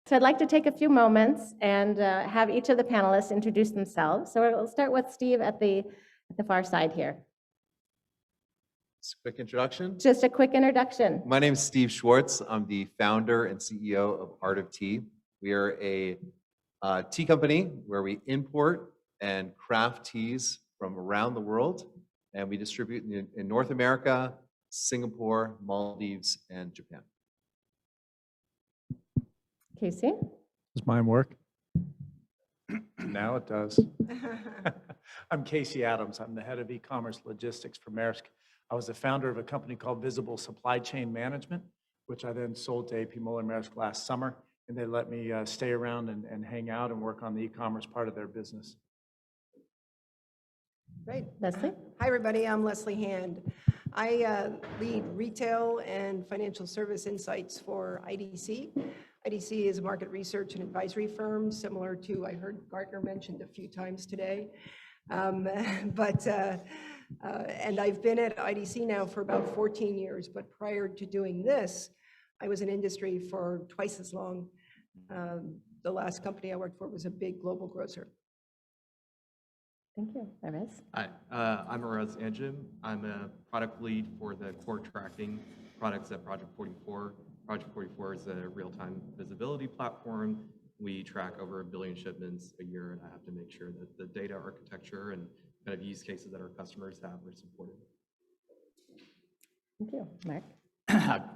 So I'd like to take a few moments and have each of the panelists introduce themselves. So we'll start with Steve at the far side here. Just a quick introduction. Just a quick introduction. My name is Steve Schwartz. I'm the founder and CEO of Art of Tea. We are a tea company where we import and craft teas from around the world, and we distribute in North America, Singapore, Maldives, and Japan. Casey? Does mine work? Now it does. I'm Casey Adams. I'm the head of e-commerce logistics for Maersk. I was the founder of a company called Visible Supply Chain Management, which I then sold to AP Moller Maersk last summer, and they let me stay around and hang out and work on the e-commerce part of their business. Great. Leslie? Hi, everybody. I'm Leslie Hand. I lead retail and financial service insights for IDC. IDC is a market research and advisory firm similar to, I heard Gartner mentioned a few times today. And I've been at IDC now for about 14 years, but prior to doing this, I was in industry for twice as long. The last company I worked for was a big global grocer. Thank you. Arez? Hi, I'm Arez Anjum. I'm a product lead for the core tracking products at Project 44. Project 44 is a real-time visibility platform. We track over 1 billion shipments a year, and I have to make sure that the data architecture and kind of use cases that our customers have are supported. Thank you. Mark?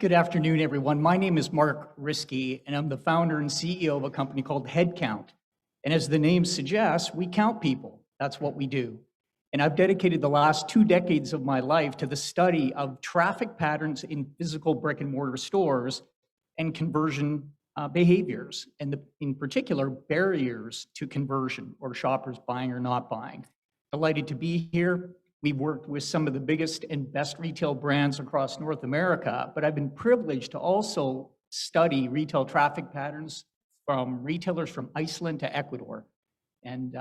Good afternoon, everyone. My name is Mark Ryski, and I'm the founder and CEO of a company called Headcount. And as the name suggests, we count people. That's what we do. And I've dedicated the last 2 decades of my life to the study of traffic patterns in physical brick and mortar stores and conversion behaviors, and in particular, barriers to conversion or shoppers buying or not buying. Delighted to be here. We've worked with some of the biggest and best retail brands across North America, but I've been privileged to also study retail traffic patterns from retailers from Iceland to Ecuador. And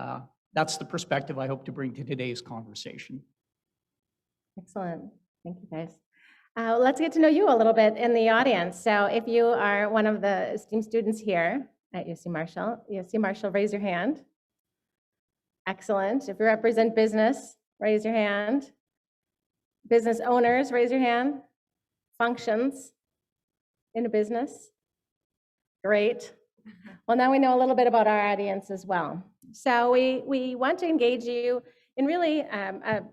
that's the perspective I hope to bring to today's conversation. Excellent. Thank you, guys. Let's get to know you a little bit in the audience. So if you are one of the esteemed students here at UC Marshall, raise your hand. Excellent. If you represent business, raise your hand. Business owners, raise your hand. Functions in a business. Great. Well, now we know a little bit about our audience as well. So we want to engage you in really a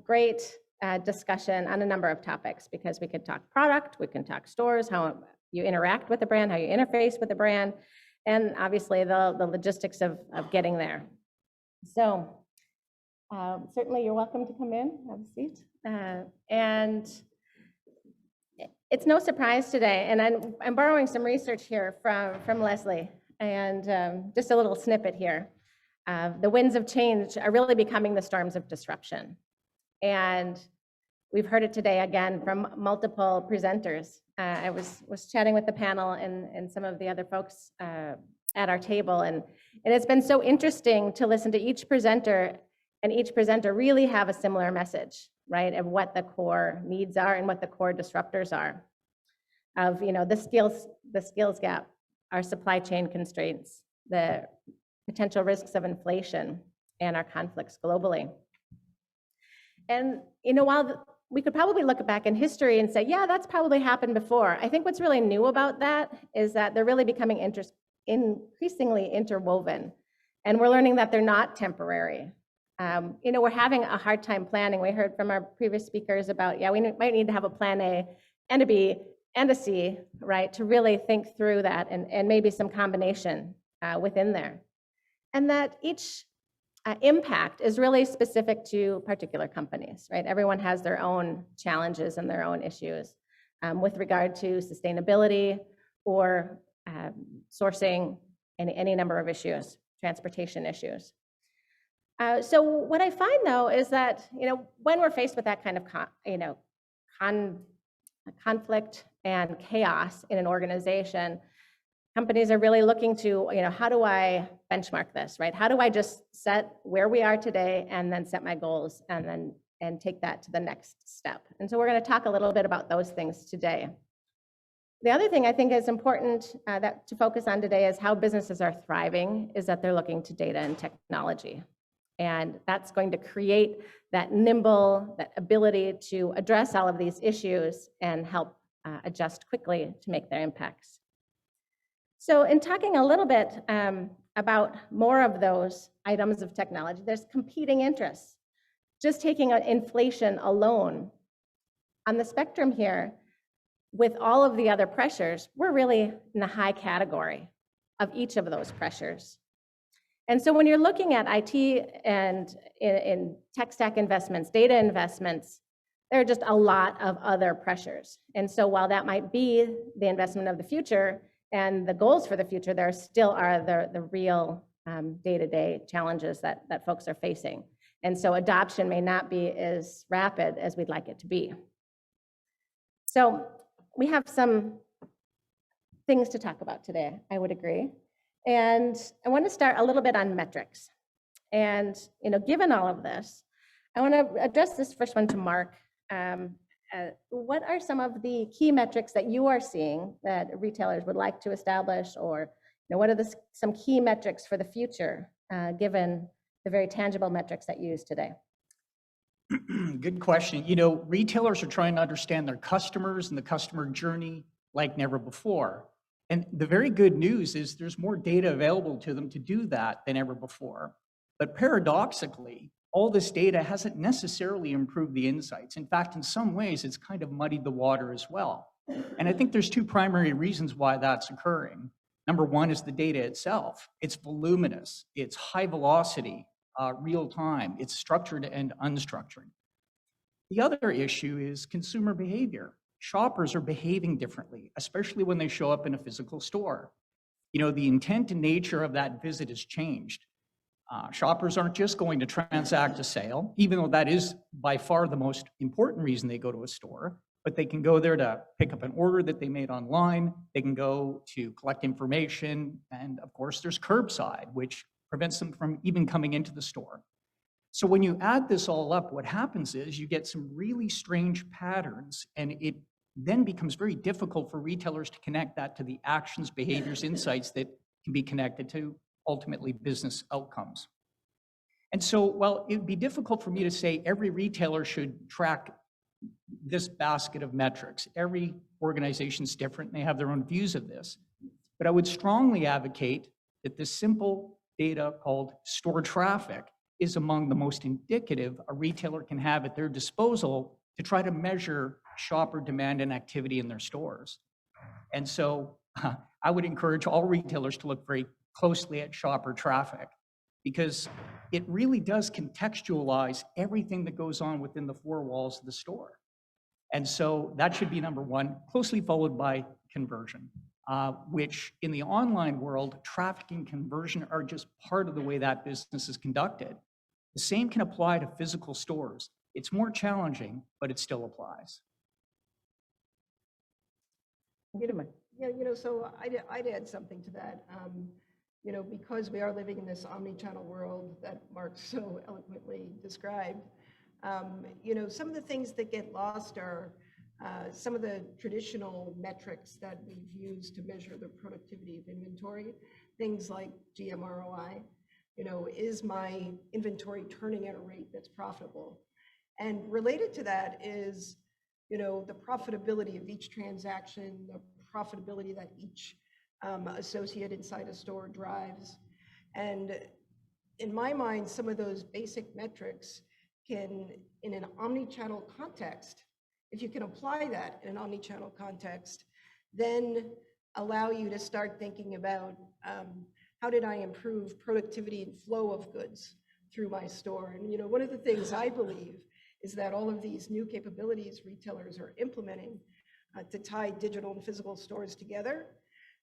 great discussion on a number of topics, because we could talk product, we can talk stores, how you interact with the brand, how you interface with the brand, and obviously the logistics of getting there. So certainly you're welcome to come in, have a seat. And it's no surprise today, and I'm borrowing some research here from Leslie, and just a little snippet here. The winds of change are really becoming the storms of disruption. And we've heard it today again from multiple presenters. I was chatting with the panel and some of the other folks at our table, and it's been so interesting to listen to each presenter, and each presenter really have a similar message, right, of what the core needs are and what the core disruptors are, of the skills gap, our supply chain constraints, the potential risks of inflation, and our conflicts globally. And while we could probably look back in history and say, yeah, that's probably happened before, I think what's really new about that is that they're really becoming increasingly interwoven, and we're learning that they're not temporary. We're having a hard time planning. We heard from our previous speakers about, we might need to have a plan A and a B and a C, right, to really think through that, and maybe some combination within there. And that each impact is really specific to particular companies, right? Everyone has their own challenges and their own issues with regard to sustainability or sourcing, any number of issues, transportation issues. So what I find, though, is that when we're faced with that kind of conflict and chaos in an organization, companies are really looking to, how do I benchmark this, right? How do I just set where we are today and then set my goals and take that to the next step? And so we're going to talk a little bit about those things today. The other thing I think is important that to focus on today is how businesses are thriving, is that they're looking to data and technology. And that's going to create that nimble, that ability to address all of these issues and help adjust quickly to make their impacts. So in talking a little bit about more of those items of technology, there's competing interests. Just taking inflation alone, on the spectrum here, with all of the other pressures, we're really in the high category of each of those pressures. And so when you're looking at IT and in tech stack investments, data investments, there are just a lot of other pressures. And so while that might be the investment of the future and the goals for the future, there still are the real day-to-day challenges that folks are facing. And so adoption may not be as rapid as we'd like it to be. So we have some things to talk about today, I would agree. And I want to start a little bit on metrics. And given all of this, I want to address this first one to Mark. What are some of the key metrics that you are seeing that retailers would like to establish, or what are some key metrics for the future, given the very tangible metrics that you use today? Good question. Retailers are trying to understand their customers and the customer journey like never before. And the very good news is there's more data available to them to do that than ever before. But paradoxically, all this data hasn't necessarily improved the insights. In fact, in some ways, it's kind of muddied the water as well. And I think there's two primary reasons why that's occurring. Number one is the data itself. It's voluminous, it's high velocity, real time, it's structured and unstructured. The other issue is consumer behavior. Shoppers are behaving differently, especially when they show up in a physical store. The intent and nature of that visit has changed. Shoppers aren't just going to transact a sale, even though that is by far the most important reason they go to a store, but they can go there to pick up an order that they made online. They can go to collect information. And of course, there's curbside, which prevents them from even coming into the store. So when you add this all up, what happens is you get some really strange patterns, and it then becomes very difficult for retailers to connect that to the actions, behaviors, insights that can be connected to ultimately business outcomes. And so while it would be difficult for me to say every retailer should track this basket of metrics, every organization's different and they have their own views of this, but I would strongly advocate that this simple data called store traffic is among the most indicative a retailer can have at their disposal to try to measure shopper demand and activity in their stores. And so I would encourage all retailers to look very closely at shopper traffic, because it really does contextualize everything that goes on within the four walls of the store. And so that should be number one, closely followed by conversion, which in the online world, traffic and conversion are just part of the way that business is conducted. The same can apply to physical stores. It's more challenging, but it still applies. Yeah, so I'd add something to that. Because we are living in this omni-channel world that Mark so eloquently described, some of the things that get lost are some of the traditional metrics that we've used to measure the productivity of inventory, things like GMROI. Is my inventory turning at a rate that's profitable? And related to that is, the profitability of each transaction, the profitability that each associate inside a store drives. And in my mind, some of those basic metrics can, in an omni-channel context, if you can apply that in an omni-channel context, then allow you to start thinking about how did I improve productivity and flow of goods through my store? And one of the things I believe is that all of these new capabilities retailers are implementing to tie digital and physical stores together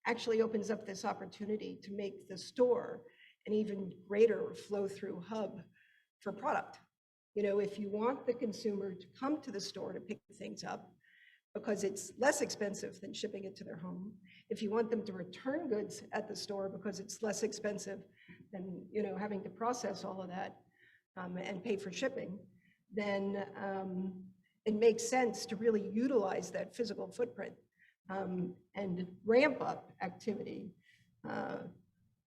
actually opens up this opportunity to make the store an even greater flow-through hub for product. If you want the consumer to come to the store to pick things up because it's less expensive than shipping it to their home, if you want them to return goods at the store because it's less expensive than having to process all of that and pay for shipping, then it makes sense to really utilize that physical footprint and ramp up activity,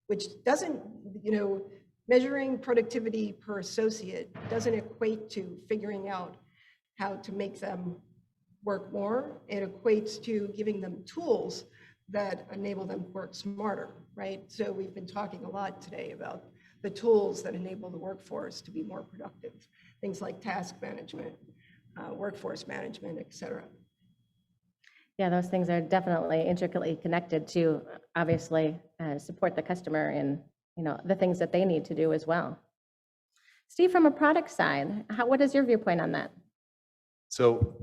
which doesn't, measuring productivity per associate doesn't equate to figuring out how to make them work more. It equates to giving them tools that enable them to work smarter, right? So we've been talking a lot today about the tools that enable the workforce to be more productive, things like task management, workforce management, et cetera. Yeah, those things are definitely intricately connected to obviously support the customer in the things that they need to do as well. Steve, from a product side, what is your viewpoint on that? So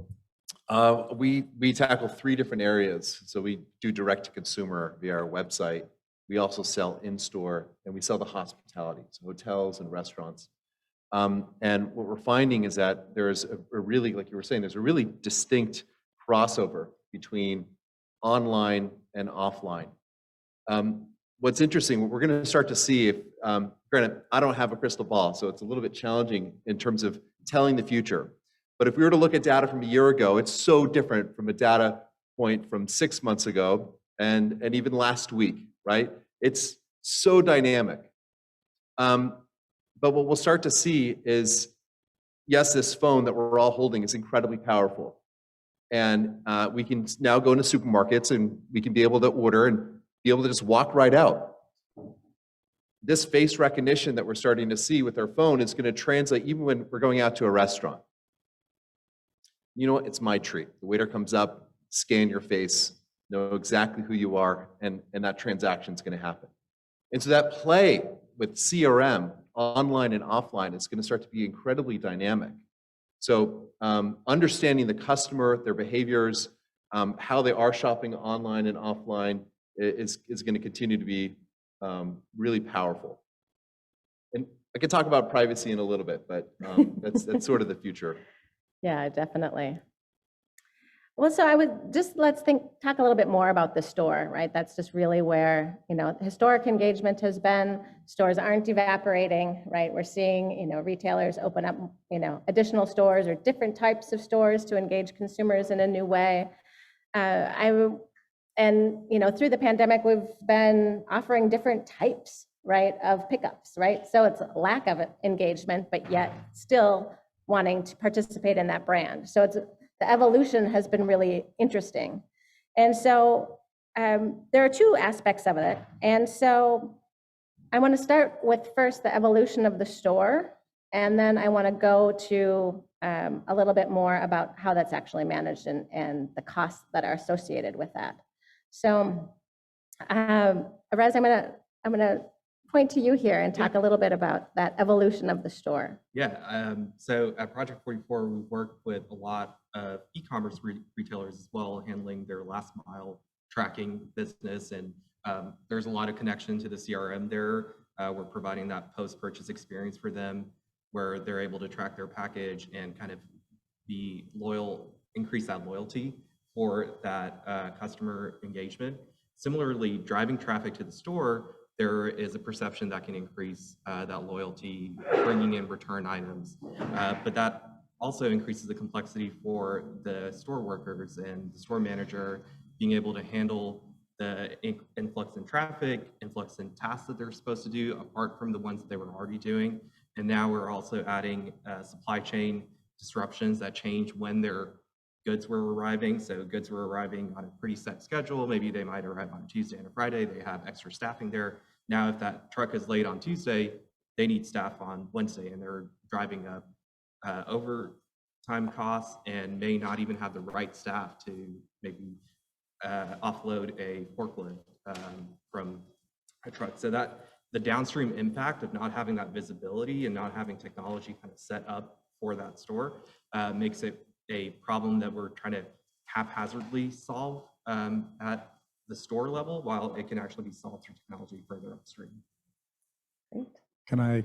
we tackle 3 different areas. So we do direct to consumer via our website. We also sell in-store, and we sell the hospitality, so hotels and restaurants. And what we're finding is that there's a really, like you were saying, there's a really distinct crossover between online and offline. What's interesting, what we're going to start to see, if granted, I don't have a crystal ball, so it's a little bit challenging in terms of telling the future. But if we were to look at data from a year ago, it's so different from a data point from 6 months ago and even last week, right? It's so dynamic. But what we'll start to see is, yes, this phone that we're all holding is incredibly powerful. And we can now go into supermarkets and we can be able to order and be able to just walk right out. This face recognition that we're starting to see with our phone is going to translate even when we're going out to a restaurant. You know what? It's my treat. The waiter comes up, scan your face, know exactly who you are, and that transaction is going to happen. And so that play with CRM, online and offline, is going to start to be incredibly dynamic. So understanding the customer, their behaviors, how they are shopping online and offline is going to continue to be really powerful. And I could talk about privacy in a little bit, but that's sort of the future. Yeah, definitely. Well, so let's talk a little bit more about the store, right? That's just really where, historic engagement has been. Stores aren't evaporating, right? We're seeing, retailers open up, additional stores or different types of stores to engage consumers in a new way. Through the pandemic, we've been offering different types, right, of pickups, right? So it's a lack of engagement, but yet still wanting to participate in that brand. So the evolution has been really interesting. And so there are 2 aspects of it. And so I want to start with first the evolution of the store, and then I want to go to a little bit more about how that's actually managed and the costs that are associated with that. So Arez, I'm gonna point to you here and talk a little bit about that evolution of the store. Yeah, so at Project 44, we work with a lot of e-commerce retailers as well, handling their last mile tracking business. And there's a lot of connection to the CRM there. We're providing that post-purchase experience for them where they're able to track their package and kind of be loyal, increase that loyalty for that customer engagement. Similarly, driving traffic to the store, there is a perception that can increase that loyalty, bringing in return items. But that also increases the complexity for the store workers and the store manager being able to handle the influx in traffic, influx in tasks that they're supposed to do, apart from the ones that they were already doing. And now we're also adding supply chain disruptions that change when their goods were arriving. So goods were arriving on a pretty set schedule. Maybe they might arrive on a Tuesday and a Friday. They have extra staffing there. Now, if that truck is late on Tuesday, they need staff on Wednesday, and they're driving up overtime costs and may not even have the right staff to maybe offload a forklift from a truck. So that the downstream impact of not having that visibility and not having technology kind of set up for that store makes it a problem that we're trying to haphazardly solve at the store level, while it can actually be solved through technology further upstream. Great. Can I,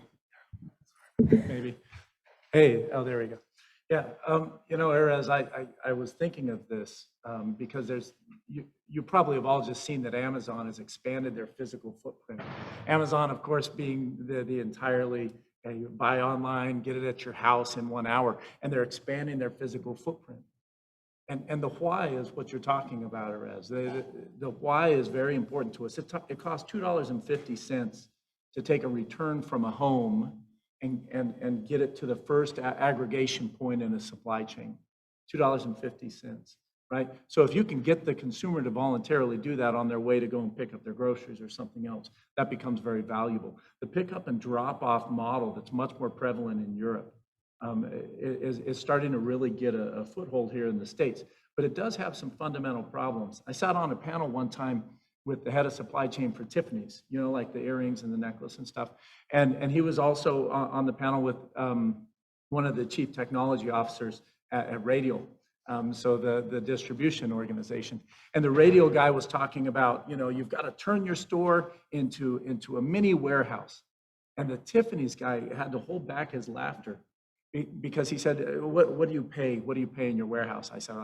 maybe? Hey, oh, there we go. Yeah, Arez, I was thinking of this because you probably have all just seen that Amazon has expanded their physical footprint. Amazon, of course, being the entirely, you buy online, get it at your house in 1 hour, and they're expanding their physical footprint. And the why is what you're talking about, Arez. The why is very important to us. It costs $2.50 to take a return from a home and get it to the first aggregation point in a supply chain, $2.50, right? So if you can get the consumer to voluntarily do that on their way to go and pick up their groceries or something else, that becomes very valuable. The pickup and drop-off model that's much more prevalent in Europe is starting to really get a foothold here in the States, but it does have some fundamental problems. I sat on a panel one time with the head of supply chain for Tiffany's, you know, like the earrings and the necklace and stuff. And he was also on the panel with one of the chief technology officers at Radial, so the distribution organization. And the Radial guy was talking about, you know, you've got to turn your store into a mini warehouse. And the Tiffany's guy had to hold back his laughter because he said, what do you pay? What do you pay in your warehouse? I said,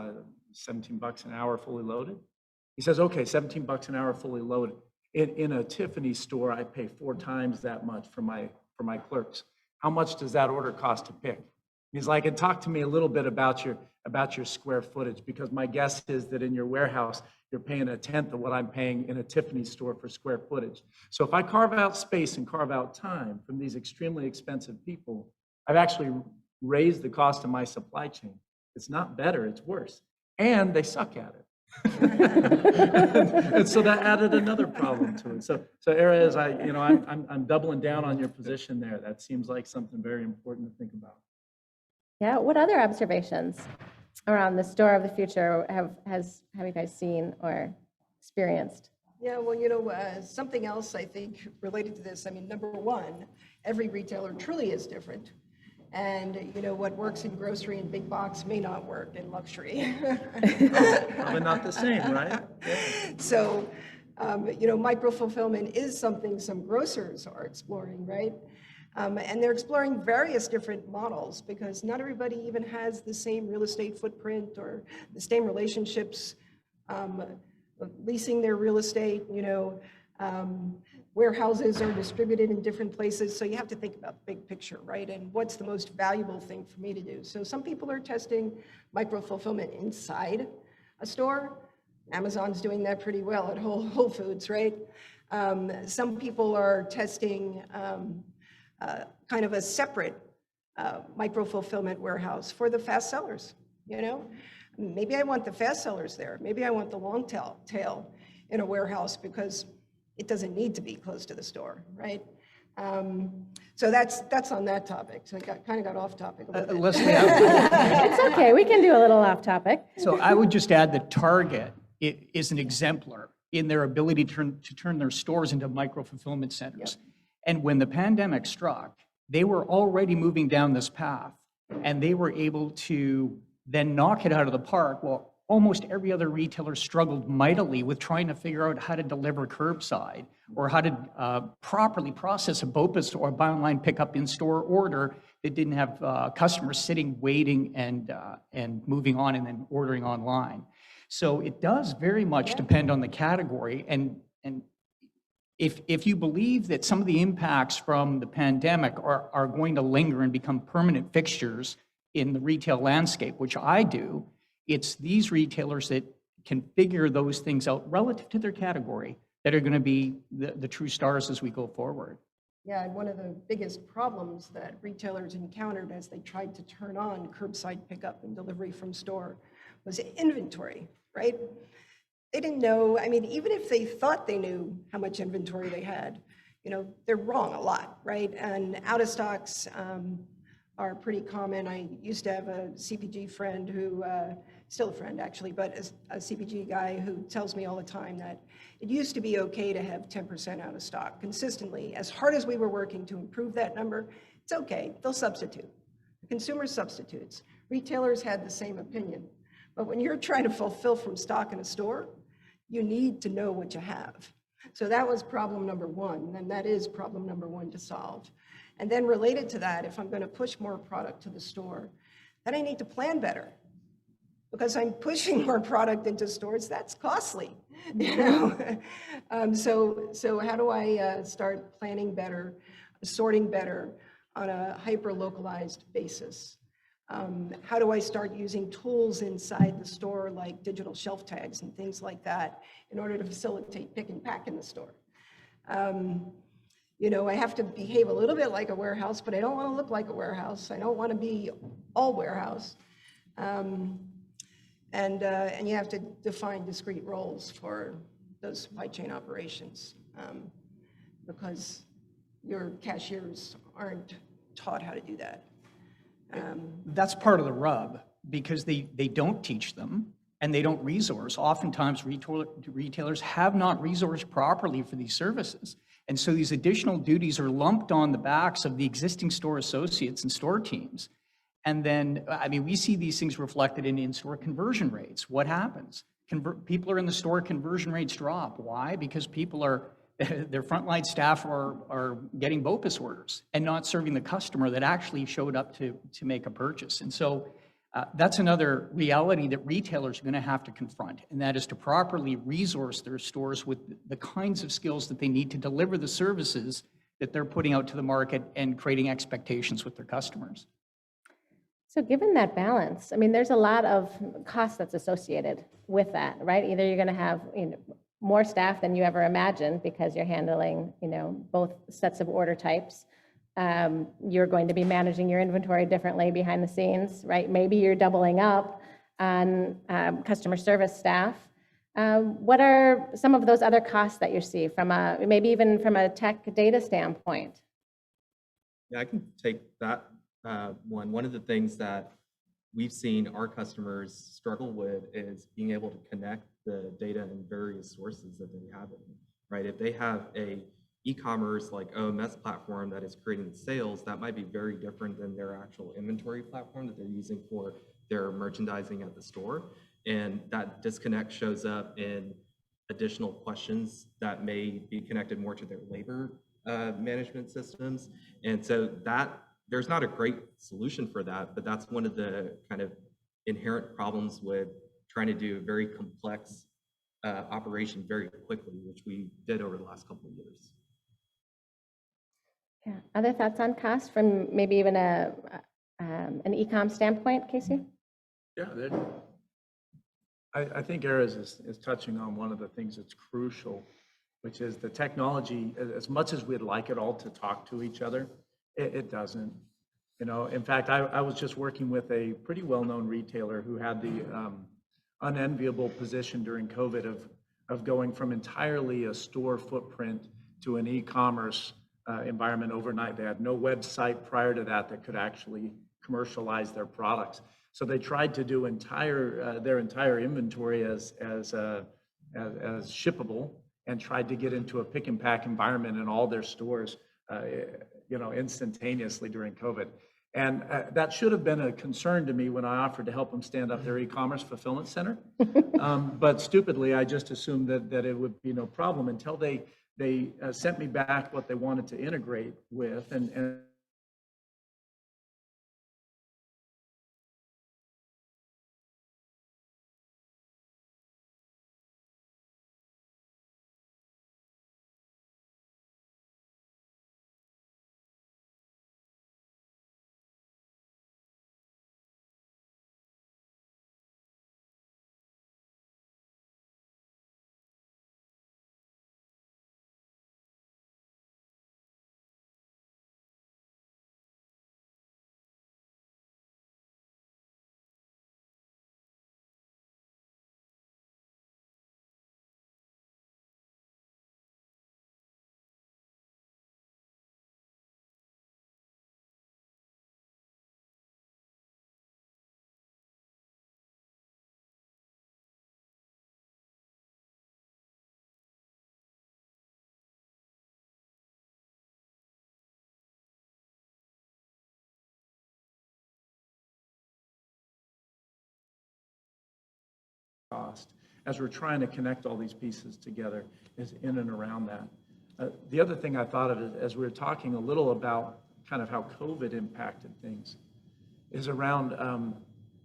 $17 an hour fully loaded. He says, okay, $17 an hour fully loaded. In a Tiffany store, I pay 4 times that much for my clerks. How much does that order cost to pick? He's like, and talk to me a little bit about your square footage, because my guess is that in your warehouse, you're paying 1/10 of what I'm paying in a Tiffany store for square footage. So if I carve out space and carve out time from these extremely expensive people, I've actually raised the cost of my supply chain. It's not better, it's worse. And they suck at it. And so that added another problem to it. So Arez, I'm doubling down on your position there. That seems like something very important to think about. Yeah, what other observations around the store of the future have you guys seen or experienced? Yeah, well, something else I think related to this, I mean, number one, every retailer truly is different. And, what works in grocery and big box may not work in luxury. Probably not the same, right? Yeah. So, micro-fulfillment is something some grocers are exploring, right? And they're exploring various different models because not everybody even has the same real estate footprint or the same relationships, leasing their real estate, warehouses are distributed in different places. So you have to think about the big picture, right? And what's the most valuable thing for me to do? So some people are testing micro-fulfillment inside a store. Amazon's doing that pretty well at Whole Foods, right? Some people are testing kind of a separate micro-fulfillment warehouse for the fast sellers, Maybe I want the fast sellers there. Maybe I want the long tail in a warehouse because it doesn't need to be close to the store, right? So that's on that topic. So I kind of got off topic a little bit. Leslie, It's okay, we can do a little off topic. so I would just add that Target is an exemplar in their ability to turn their stores into micro-fulfillment centers. And when the pandemic struck, they were already moving down this path, and they were able to then knock it out of the park. Well, almost every other retailer struggled mightily with trying to figure out how to deliver curbside or how to properly process a BOPUS or buy online pickup in-store order that didn't have customers sitting, waiting, and moving on and then ordering online. So it does very much depend on the category. And if you believe that some of the impacts from the pandemic are going to linger and become permanent fixtures in the retail landscape, which I do, it's these retailers that can figure those things out relative to their category that are going to be the true stars as we go forward. Yeah, and one of the biggest problems that retailers encountered as they tried to turn on curbside pickup and delivery from store was inventory, right? They didn't know, I mean, even if they thought they knew how much inventory they had, they're wrong a lot, right? And out of stocks are pretty common. I used to have a CPG friend who, still a friend actually, but a CPG guy who tells me all the time that it used to be okay to have 10% out of stock consistently. As hard as we were working to improve that number, it's okay, they'll substitute. The consumer substitutes. Retailers had the same opinion. But when you're trying to fulfill from stock in a store, you need to know what you have. So that was problem number one, and that is problem number one to solve. And then related to that, if I'm going to push more product to the store, then I need to plan better. Because I'm pushing more product into stores, that's costly. So how do I start planning better, sorting better on a hyper-localized basis? How do I start using tools inside the store like digital shelf tags and things like that in order to facilitate pick and pack in the store? You know, I have to behave a little bit like a warehouse, but I don't want to look like a warehouse. I don't want to be all warehouse. And you have to define discrete roles for those supply chain operations because your cashiers aren't taught how to do that. That's part of the rub, because they don't teach them and they don't resource. Oftentimes, retailers have not resourced properly for these services. And so these additional duties are lumped on the backs of the existing store associates and store teams. And then, I mean, we see these things reflected in in-store conversion rates. What happens? People are in the store, conversion rates drop. Why? Because people are, their frontline staff are getting BOPUS orders and not serving the customer that actually showed up to make a purchase. And so that's another reality that retailers are going to have to confront, and that is to properly resource their stores with the kinds of skills that they need to deliver the services that they're putting out to the market and creating expectations with their customers. So given that balance, I mean, there's a lot of cost that's associated with that, right? Either you're going to have more staff than you ever imagined because you're handling both sets of order types. You're going to be managing your inventory differently behind the scenes, right? Maybe you're doubling up on customer service staff. What are some of those other costs that you see from maybe even from a tech data standpoint? Yeah, I can take that one. One of the things that we've seen our customers struggle with is being able to connect the data and various sources that they have, right? If they have a e-commerce like OMS platform that is creating sales, that might be very different than their actual inventory platform that they're using for their merchandising at the store. And that disconnect shows up in additional questions that may be connected more to their labor management systems. And so there's not a great solution for that, but that's one of the kind of inherent problems with trying to do a very complex operation very quickly, which we did over the last couple of years. Yeah. Other thoughts on cost from maybe even an e-com standpoint, Casey? Yeah, I think Arez is touching on one of the things that's crucial, which is the technology. As much as we'd like it all to talk to each other, it doesn't. In fact, I was just working with a pretty well-known retailer who had the unenviable position during COVID of going from entirely a store footprint to an e-commerce environment overnight. They had no website prior to that could actually commercialize their products. So they tried to do their entire inventory as shippable, and tried to get into a pick and pack environment in all their stores, instantaneously during COVID. And that should have been a concern to me when I offered to help them stand up their e-commerce fulfillment center. But stupidly, I just assumed that it would be no problem until they sent me back what they wanted to integrate with, and cost, as we're trying to connect all these pieces together, is in and around that. The other thing I thought of as we were talking a little about kind of how COVID impacted things is around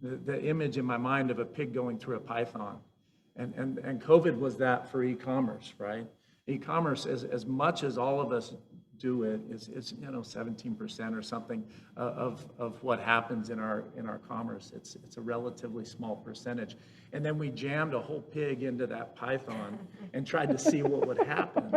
the image in my mind of a pig going through a python. And COVID was that for e-commerce, right? E-commerce, as much as all of us do it is 17% or something of what happens in our commerce. It's a relatively small percentage. And then we jammed a whole pig into that python and tried to see what would happen.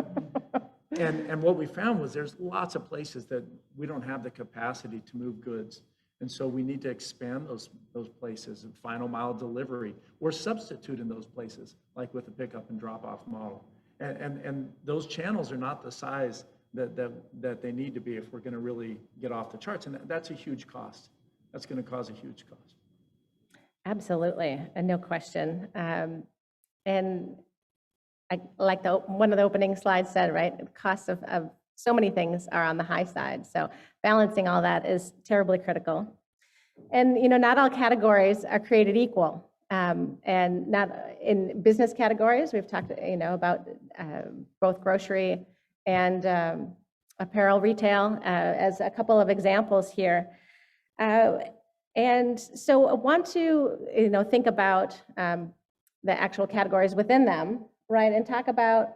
And what we found was there's lots of places that we don't have the capacity to move goods. And so we need to expand those places and final mile delivery or substitute in those places, like with the pickup and drop off model. And those channels are not the size that they need to be if we're going to really get off the charts. And that's a huge cost. That's going to cause a huge cost. Absolutely, and no question. And I like one of the opening slides said, right? The costs of so many things are on the high side. So balancing all that is terribly critical. And not all categories are created equal. And not in business categories, we've talked about both grocery and apparel retail as a couple of examples here. And so I want to think about the actual categories within them, right? And talk about,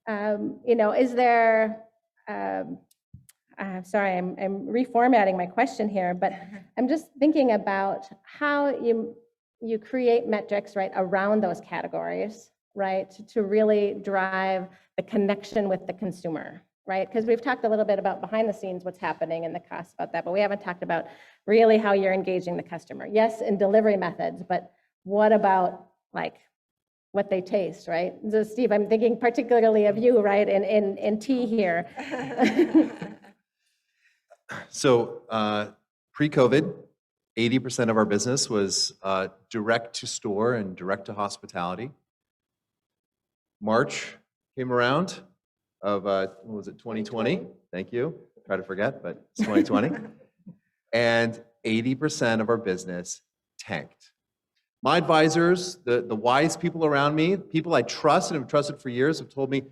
is there, sorry, I'm reformatting my question here, but I'm just thinking about how you create metrics, right, around those categories, right, to really drive the connection with the consumer, right? Because we've talked a little bit about behind the scenes what's happening and the costs about that, but we haven't talked about really how you're engaging the customer. Yes, in delivery methods, but what about like what they taste, right? So Steve, I'm thinking particularly of you, right, in tea here. So pre-COVID, 80% of our business was direct to store and direct to hospitality. March came around of, what was it, 2020? Thank you. Try to forget, but it's 2020. And 80% of our business tanked. My advisors, the wise people around me, people I trust and have trusted for years, have told me,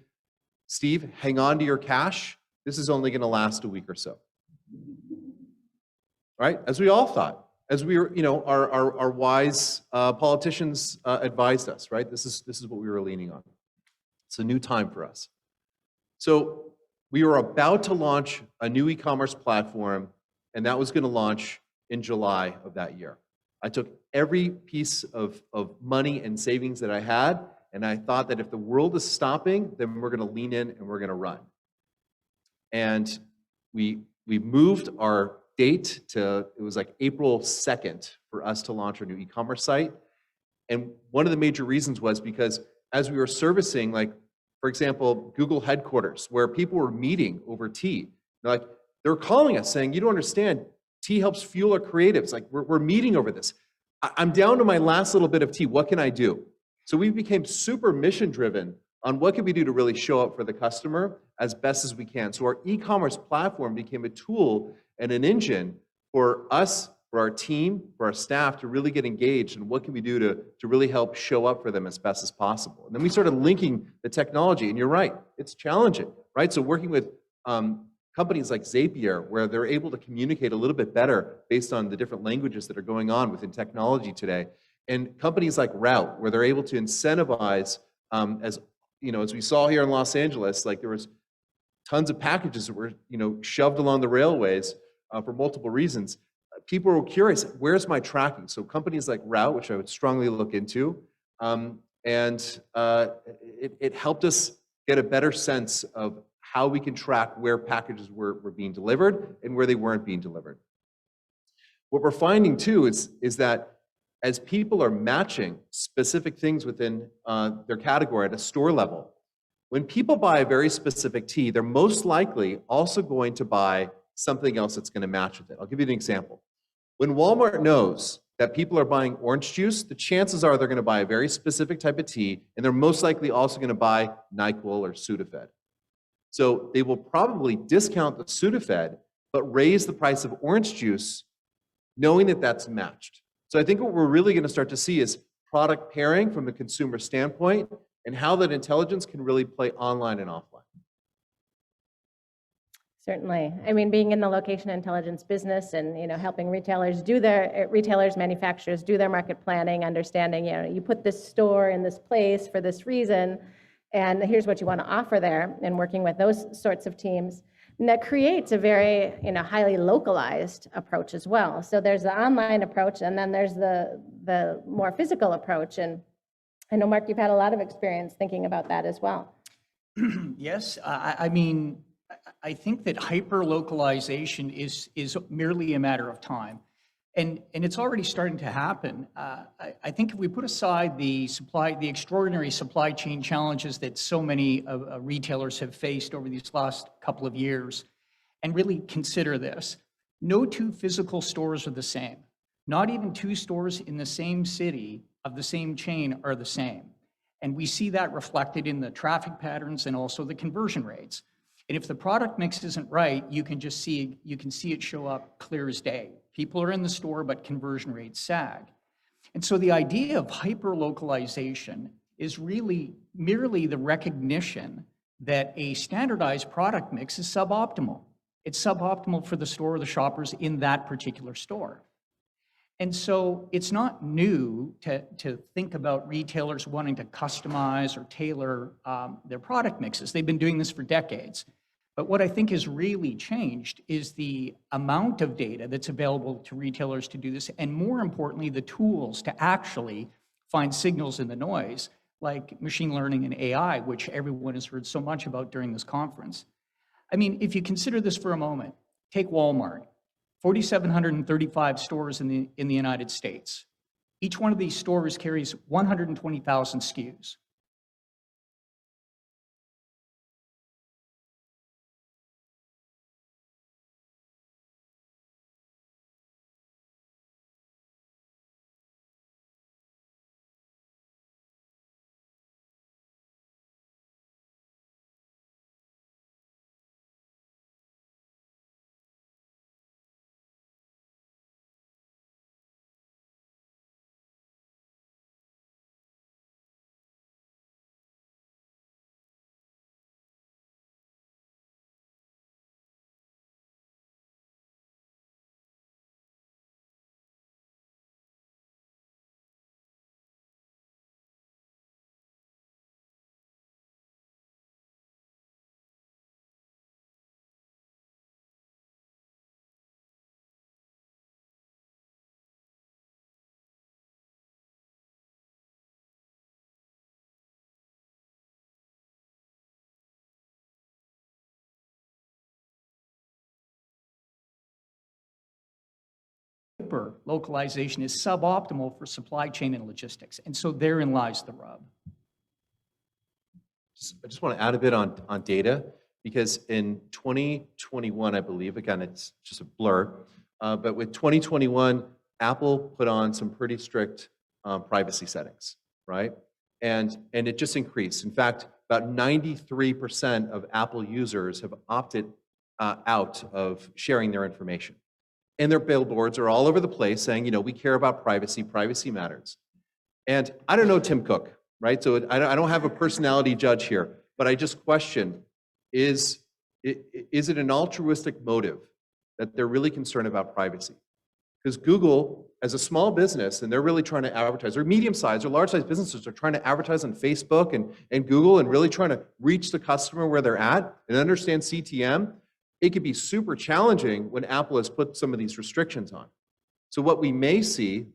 Steve, hang on to your cash. This is only going to last a week or so. Right? As we all thought, as we were, our wise politicians advised us, right? This is what we were leaning on. It's a new time for us. So we were about to launch a new e-commerce platform, and that was going to launch in July of that year. I took every piece of money and savings that I had, and I thought that if the world is stopping, then we're going to lean in and we're going to run. And we moved our date to, it was like April 2nd for us to launch our new e-commerce site. And one of the major reasons was because as we were servicing, like, for example, Google headquarters, where people were meeting over tea, they were calling us saying, you don't understand, tea helps fuel our creatives. Like, we're meeting over this. I'm down to my last little bit of tea. What can I do? So we became super mission driven on what can we do to really show up for the customer as best as we can. So our e-commerce platform became a tool and an engine for us, for our team, for our staff to really get engaged and what can we do to really help show up for them as best as possible. And then we started linking the technology, and you're right, it's challenging, right? So working with companies like Zapier, where they're able to communicate a little bit better based on the different languages that are going on within technology today. And companies like Route, where they're able to incentivize, as we saw here in Los Angeles, like there was tons of packages that were, shoved along the railways for multiple reasons. People were curious, where's my tracking? So companies like Route, which I would strongly look into, it helped us get a better sense of how we can track where packages were being delivered and where they weren't being delivered. What we're finding too is that as people are matching specific things within their category at a store level, when people buy a very specific tea, they're most likely also going to buy something else that's going to match with it. I'll give you an example. When Walmart knows that people are buying orange juice, the chances are they're going to buy a very specific type of tea, and they're most likely also going to buy NyQuil or Sudafed. So they will probably discount the Sudafed, but raise the price of orange juice, knowing that that's matched. So I think what we're really going to start to see is product pairing from a consumer standpoint and how that intelligence can really play online and offline. Certainly. I mean, being in the location intelligence business and, helping retailers manufacturers do their market planning, understanding, you put this store in this place for this reason, and here's what you want to offer there, and working with those sorts of teams. And that creates a very, highly localized approach as well. So there's the online approach, and then there's the more physical approach. And I know, Mark, you've had a lot of experience thinking about that as well. Yes, I mean, I think that hyper-localization is merely a matter of time. And it's already starting to happen. I think if we put aside the extraordinary supply chain challenges that so many retailers have faced over these last couple of years, and really consider this, no two physical stores are the same. Not even two stores in the same city of the same chain are the same. And we see that reflected in the traffic patterns and also the conversion rates. And if the product mix isn't right, you can see it show up clear as day. People are in the store, but conversion rates sag. And so the idea of hyper-localization is really merely the recognition that a standardized product mix is suboptimal. It's suboptimal for the store or the shoppers in that particular store. And so it's not new to think about retailers wanting to customize or tailor their product mixes. They've been doing this for decades. But what I think has really changed is the amount of data that's available to retailers to do this, and more importantly, the tools to actually find signals in the noise, like machine learning and AI, which everyone has heard so much about during this conference. I mean, if you consider this for a moment, take Walmart, 4,735 stores in the United States. Each one of these stores carries 120,000 SKUs. Localization is suboptimal for supply chain and logistics. And so therein lies the rub. I just want to add a bit on data, because in 2021, I believe, again, it's just a blur, but with 2021, Apple put on some pretty strict privacy settings, right? And it just increased. In fact, about 93% of Apple users have opted out of sharing their information. And their billboards are all over the place saying, we care about privacy, privacy matters. And I don't know Tim Cook, right? So I don't have a personality judge here, but I just question, is it an altruistic motive that they're really concerned about privacy? Because Google, as a small business, and they're really trying to advertise, or medium-sized or large-sized businesses are trying to advertise on Facebook and Google and really trying to reach the customer where they're at and understand CTM. It could be super challenging when Apple has put some of these restrictions on. So what we may see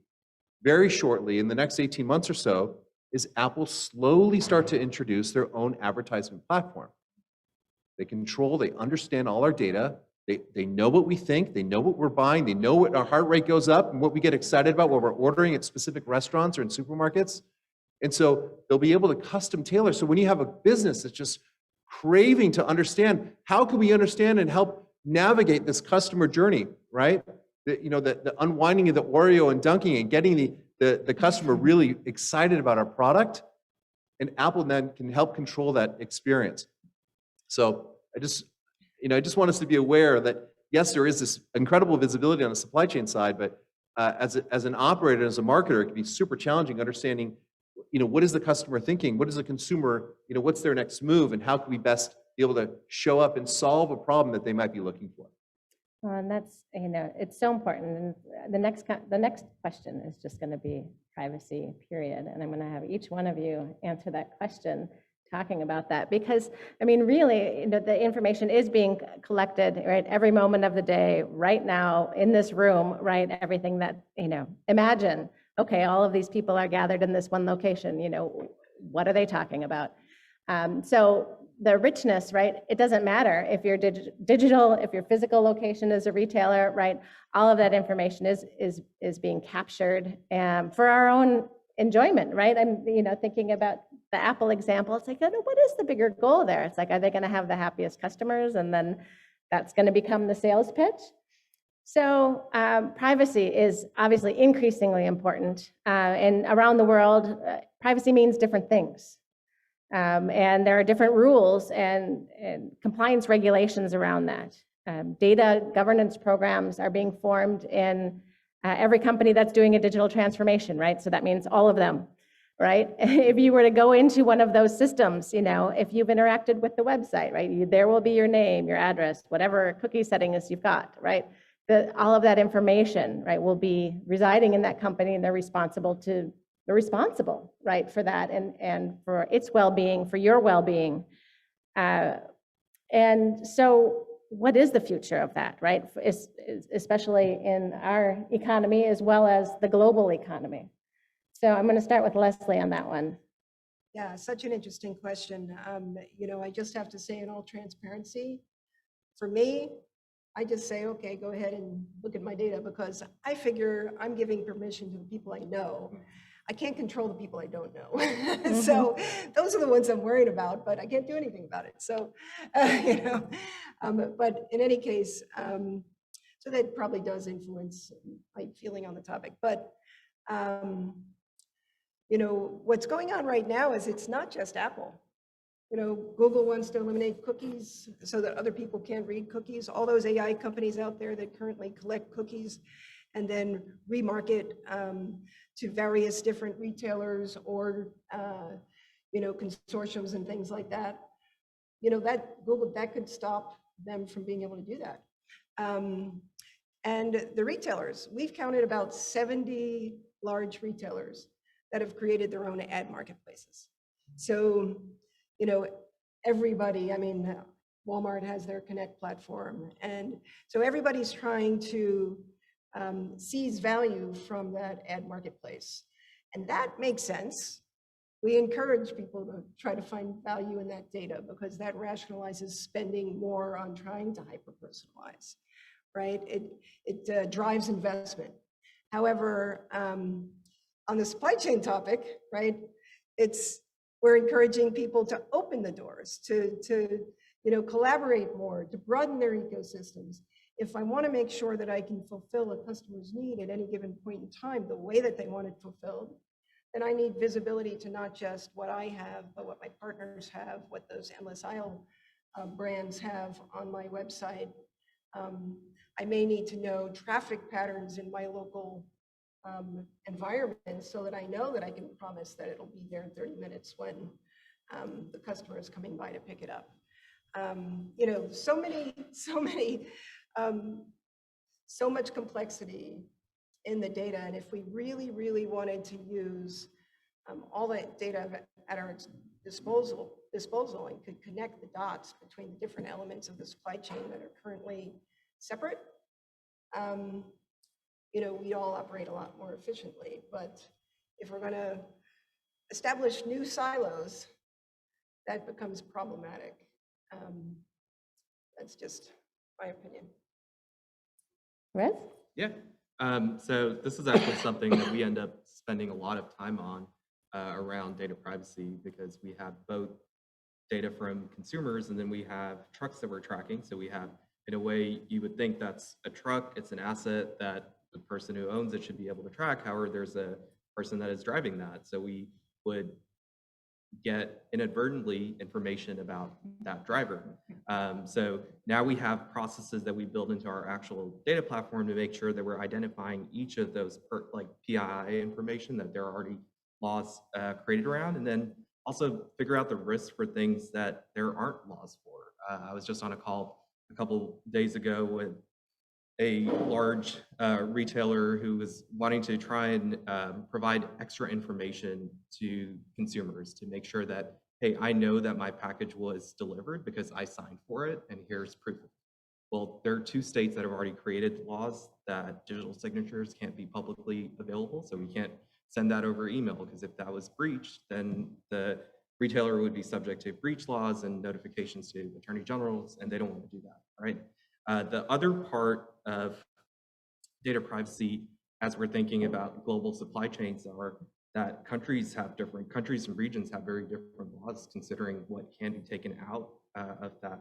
very shortly in the next 18 months or so is Apple slowly start to introduce their own advertisement platform. They control, they understand all our data. They know what we think, they know what we're buying, they know what our heart rate goes up and what we get excited about, what we're ordering at specific restaurants or in supermarkets. And so they'll be able to custom tailor. So when you have a business that's just craving to understand, how can we understand and help navigate this customer journey, right? The unwinding of the Oreo and dunking and getting the customer really excited about our product, and Apple then can help control that experience. So I just want us to be aware that yes, there is this incredible visibility on the supply chain side, but as an operator, as a marketer, it can be super challenging understanding, what is the customer thinking? What is the consumer, what's their next move, and how can we best be able to show up and solve a problem that they might be looking for? And that's, it's so important. And the next question is just going to be privacy, period. And I'm going to have each one of you answer that question talking about that? Because, I mean, really, the information is being collected, right, every moment of the day, right now, in this room, right, everything that, imagine, okay, all of these people are gathered in this one location, what are they talking about? So the richness, right, it doesn't matter if you're digital, if your physical location is a retailer, right, all of that information is being captured for our own enjoyment, right? I'm, thinking about the Apple example. It's like, what is the bigger goal there? It's like, are they going to have the happiest customers? And then that's going to become the sales pitch. So privacy is obviously increasingly important. And around the world, privacy means different things. And there are different rules and compliance regulations around that. Data governance programs are being formed in every company that's doing a digital transformation, right? So that means all of them, right? If you were to go into one of those systems, if you've interacted with the website, right, there will be your name, your address, whatever cookie settings you've got, right? All of that information, right, will be residing in that company, and they're responsible, right, for that and for its well-being, for your well-being. And so what is the future of that, right? Especially in our economy as well as the global economy. So I'm going to start with Leslie on that one. Yeah, such an interesting question. I just have to say in all transparency, for me, I just say, okay, go ahead and look at my data, because I figure I'm giving permission to the people I know. I can't control the people I don't know. So those are the ones I'm worried about, but I can't do anything about it. So, but in any case, so that probably does influence my feeling on the topic. But, what's going on right now is it's not just Apple. Google wants to eliminate cookies so that other people can't read cookies. All those AI companies out there that currently collect cookies and then remarket to various different retailers or, consortiums and things like that. That could stop them from being able to do that. And the retailers, we've counted about 70 large retailers that have created their own ad marketplaces. So, everybody, Walmart has their Connect platform. And so everybody's trying to seize value from that ad marketplace. And that makes sense. We encourage people to try to find value in that data, because that rationalizes spending more on trying to hyper-personalize, right? It drives investment. However, on the supply chain topic, right, we're encouraging people to open the doors, to collaborate more, to broaden their ecosystems. If I want to make sure that I can fulfill a customer's need at any given point in time, the way that they want it fulfilled, then I need visibility to not just what I have, but what my partners have, what those endless aisle brands have on my website. I may need to know traffic patterns in my local environment, so that I know that I can promise that it'll be there in 30 minutes when the customer is coming by to pick it up. So much complexity in the data. And if we really, really wanted to use all that data at our disposal and could connect the dots between the different elements of the supply chain that are currently separate, we'd all operate a lot more efficiently. But if we're going to establish new silos, that becomes problematic. That's just my opinion. Rez? Yeah. So this is actually something that we end up spending a lot of time on around data privacy, because we have both data from consumers and then we have trucks that we're tracking. So we have, in a way, you would think that's a truck, it's an asset that the person who owns it should be able to track. However, there's a person that is driving that. So we would get inadvertently information about that driver. So now we have processes that we build into our actual data platform to make sure that we're identifying each of those PII information that there are already laws created around, and then also figure out the risks for things that there aren't laws for. I was just on a call a couple days ago with a large retailer who was wanting to try and provide extra information to consumers to make sure that hey, I know that my package was delivered because I signed for it, and here's proof. Well, there are 2 states that have already created laws that digital signatures can't be publicly available, so we can't send that over email, because if that was breached, then the retailer would be subject to breach laws and notifications to attorney generals, and they don't want to do that, right? The other part of data privacy, as we're thinking about global supply chains, are that countries and regions have very different laws considering what can be taken out of that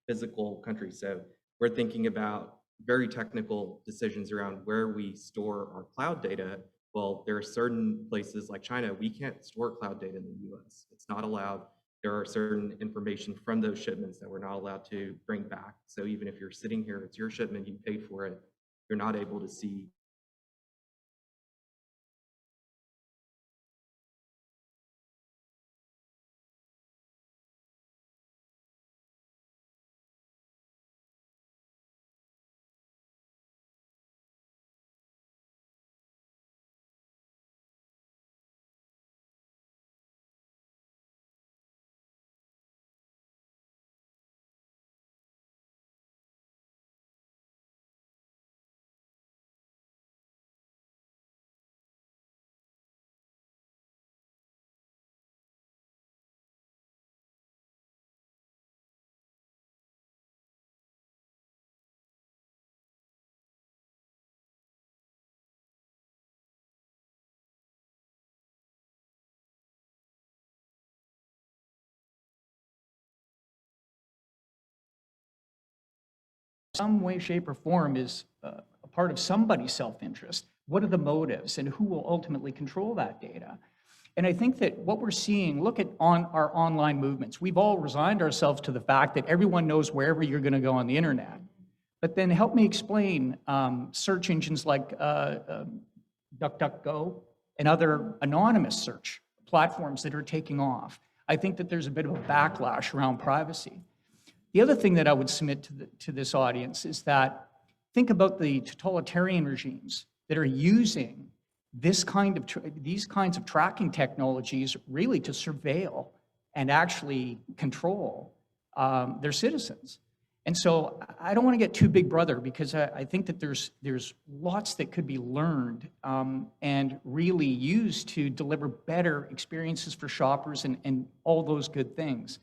physical country. So we're thinking about very technical decisions around where we store our cloud data. Well, there are certain places like China, we can't store cloud data in the US. It's not allowed. There are certain information from those shipments that we're not allowed to bring back. So even if you're sitting here, it's your shipment, you paid for it, you're not able to see. Some way, shape, or form is a part of somebody's self-interest. What are the motives, and who will ultimately control that data? And I think that what we're seeing, look at our online movements. We've all resigned ourselves to the fact that everyone knows wherever you're going to go on the internet. But then help me explain search engines like DuckDuckGo and other anonymous search platforms that are taking off. I think that there's a bit of a backlash around privacy. The other thing that I would submit to this audience is that think about the totalitarian regimes that are using these kinds of tracking technologies really to surveil and actually control their citizens. And so I don't want to get too big brother, because I think that there's lots that could be learned and really used to deliver better experiences for shoppers and all those good things.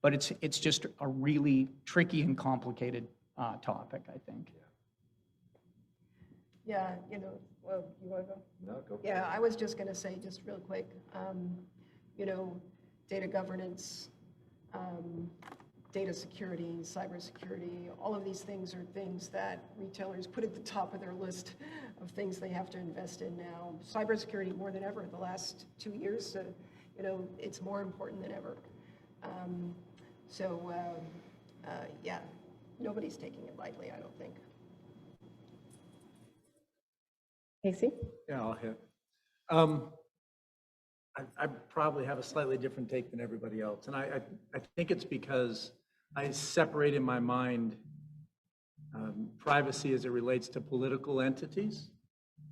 But it's just a really tricky and complicated topic, I think. Yeah, well, you want to go? No, go for Yeah, I was just going to say, just real quick, data governance, data security, cybersecurity, all of these things are things that retailers put at the top of their list of things they have to invest in now. Cybersecurity more than ever. The last 2 years, it's more important than ever. Yeah, nobody's taking it lightly, I don't think. Casey? Yeah, I'll hit. I probably have a slightly different take than everybody else. And I think it's because I separate in my mind privacy as it relates to political entities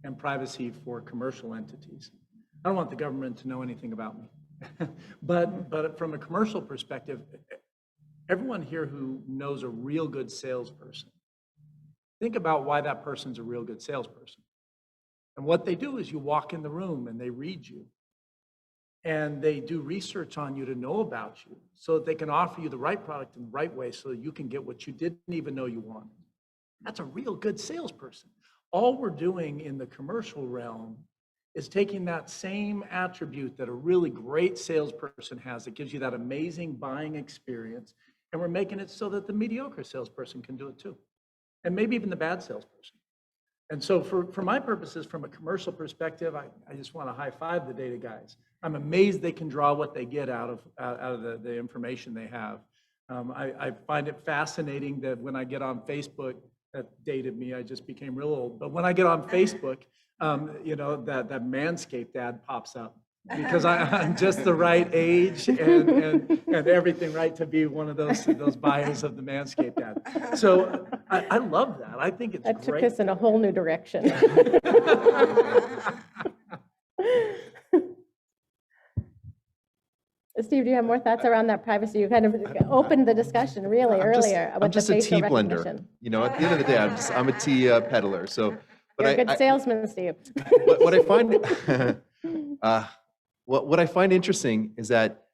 and privacy for commercial entities. I don't want the government to know anything about me. But from a commercial perspective, everyone here who knows a real good salesperson, think about why that person's a real good salesperson. And what they do is you walk in the room and they read you. And they do research on you to know about you so that they can offer you the right product in the right way so that you can get what you didn't even know you wanted. That's a real good salesperson. All we're doing in the commercial realm is taking that same attribute that a really great salesperson has that gives you that amazing buying experience, and we're making it so that the mediocre salesperson can do it too. And maybe even the bad salesperson. And so for my purposes, from a commercial perspective, I just want to high five the data guys. I'm amazed they can draw what they get out of the information they have. I find it fascinating that when I get on Facebook, that dated me, I just became real old. But when I get on Facebook, that Manscaped ad pops up because I'm just the right age and everything right to be one of those buyers of the Manscaped ad. So I love that. I think it's That took great. us in a whole new direction. Steve, do you have more thoughts around that privacy? You kind of opened the discussion really earlier I'm with the just a facial tea blender. recognition. You know, at the end of the day, I'm a tea peddler. So, You're a good I, salesman, Steve. what I find what I find interesting is that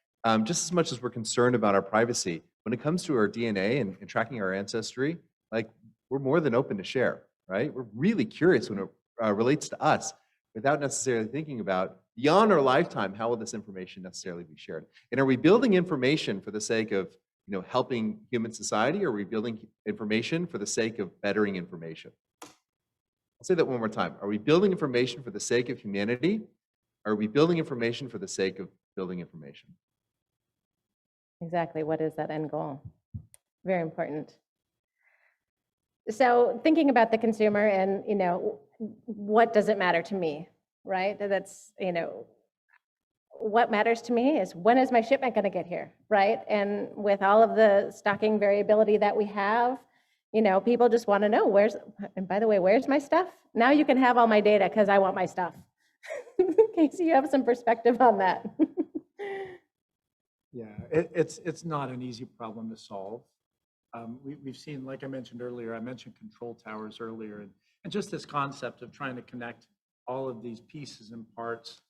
just as much as we're concerned about our privacy, when it comes to our DNA and tracking our ancestry, like we're more than open to share, right? We're really curious when it relates to us, without necessarily thinking about beyond our lifetime, how will this information necessarily be shared? And are we building information for the sake of helping human society, or are we building information for the sake of bettering information? I'll say that one more time. Are we building information for the sake of humanity? Or are we building information for the sake of building information? Exactly. What is that end goal? Very important. So thinking about the consumer and, what does it matter to me, right? That's, what matters to me is when is my shipment going to get here, right? And with all of the stocking variability that we have, people just want to know and by the way, where's my stuff? Now you can have all my data because I want my stuff. Casey, you have some perspective on that. Yeah, it's not an easy problem to solve. We've seen, like I mentioned earlier, I mentioned control towers earlier, and just this concept of trying to connect all of these pieces and parts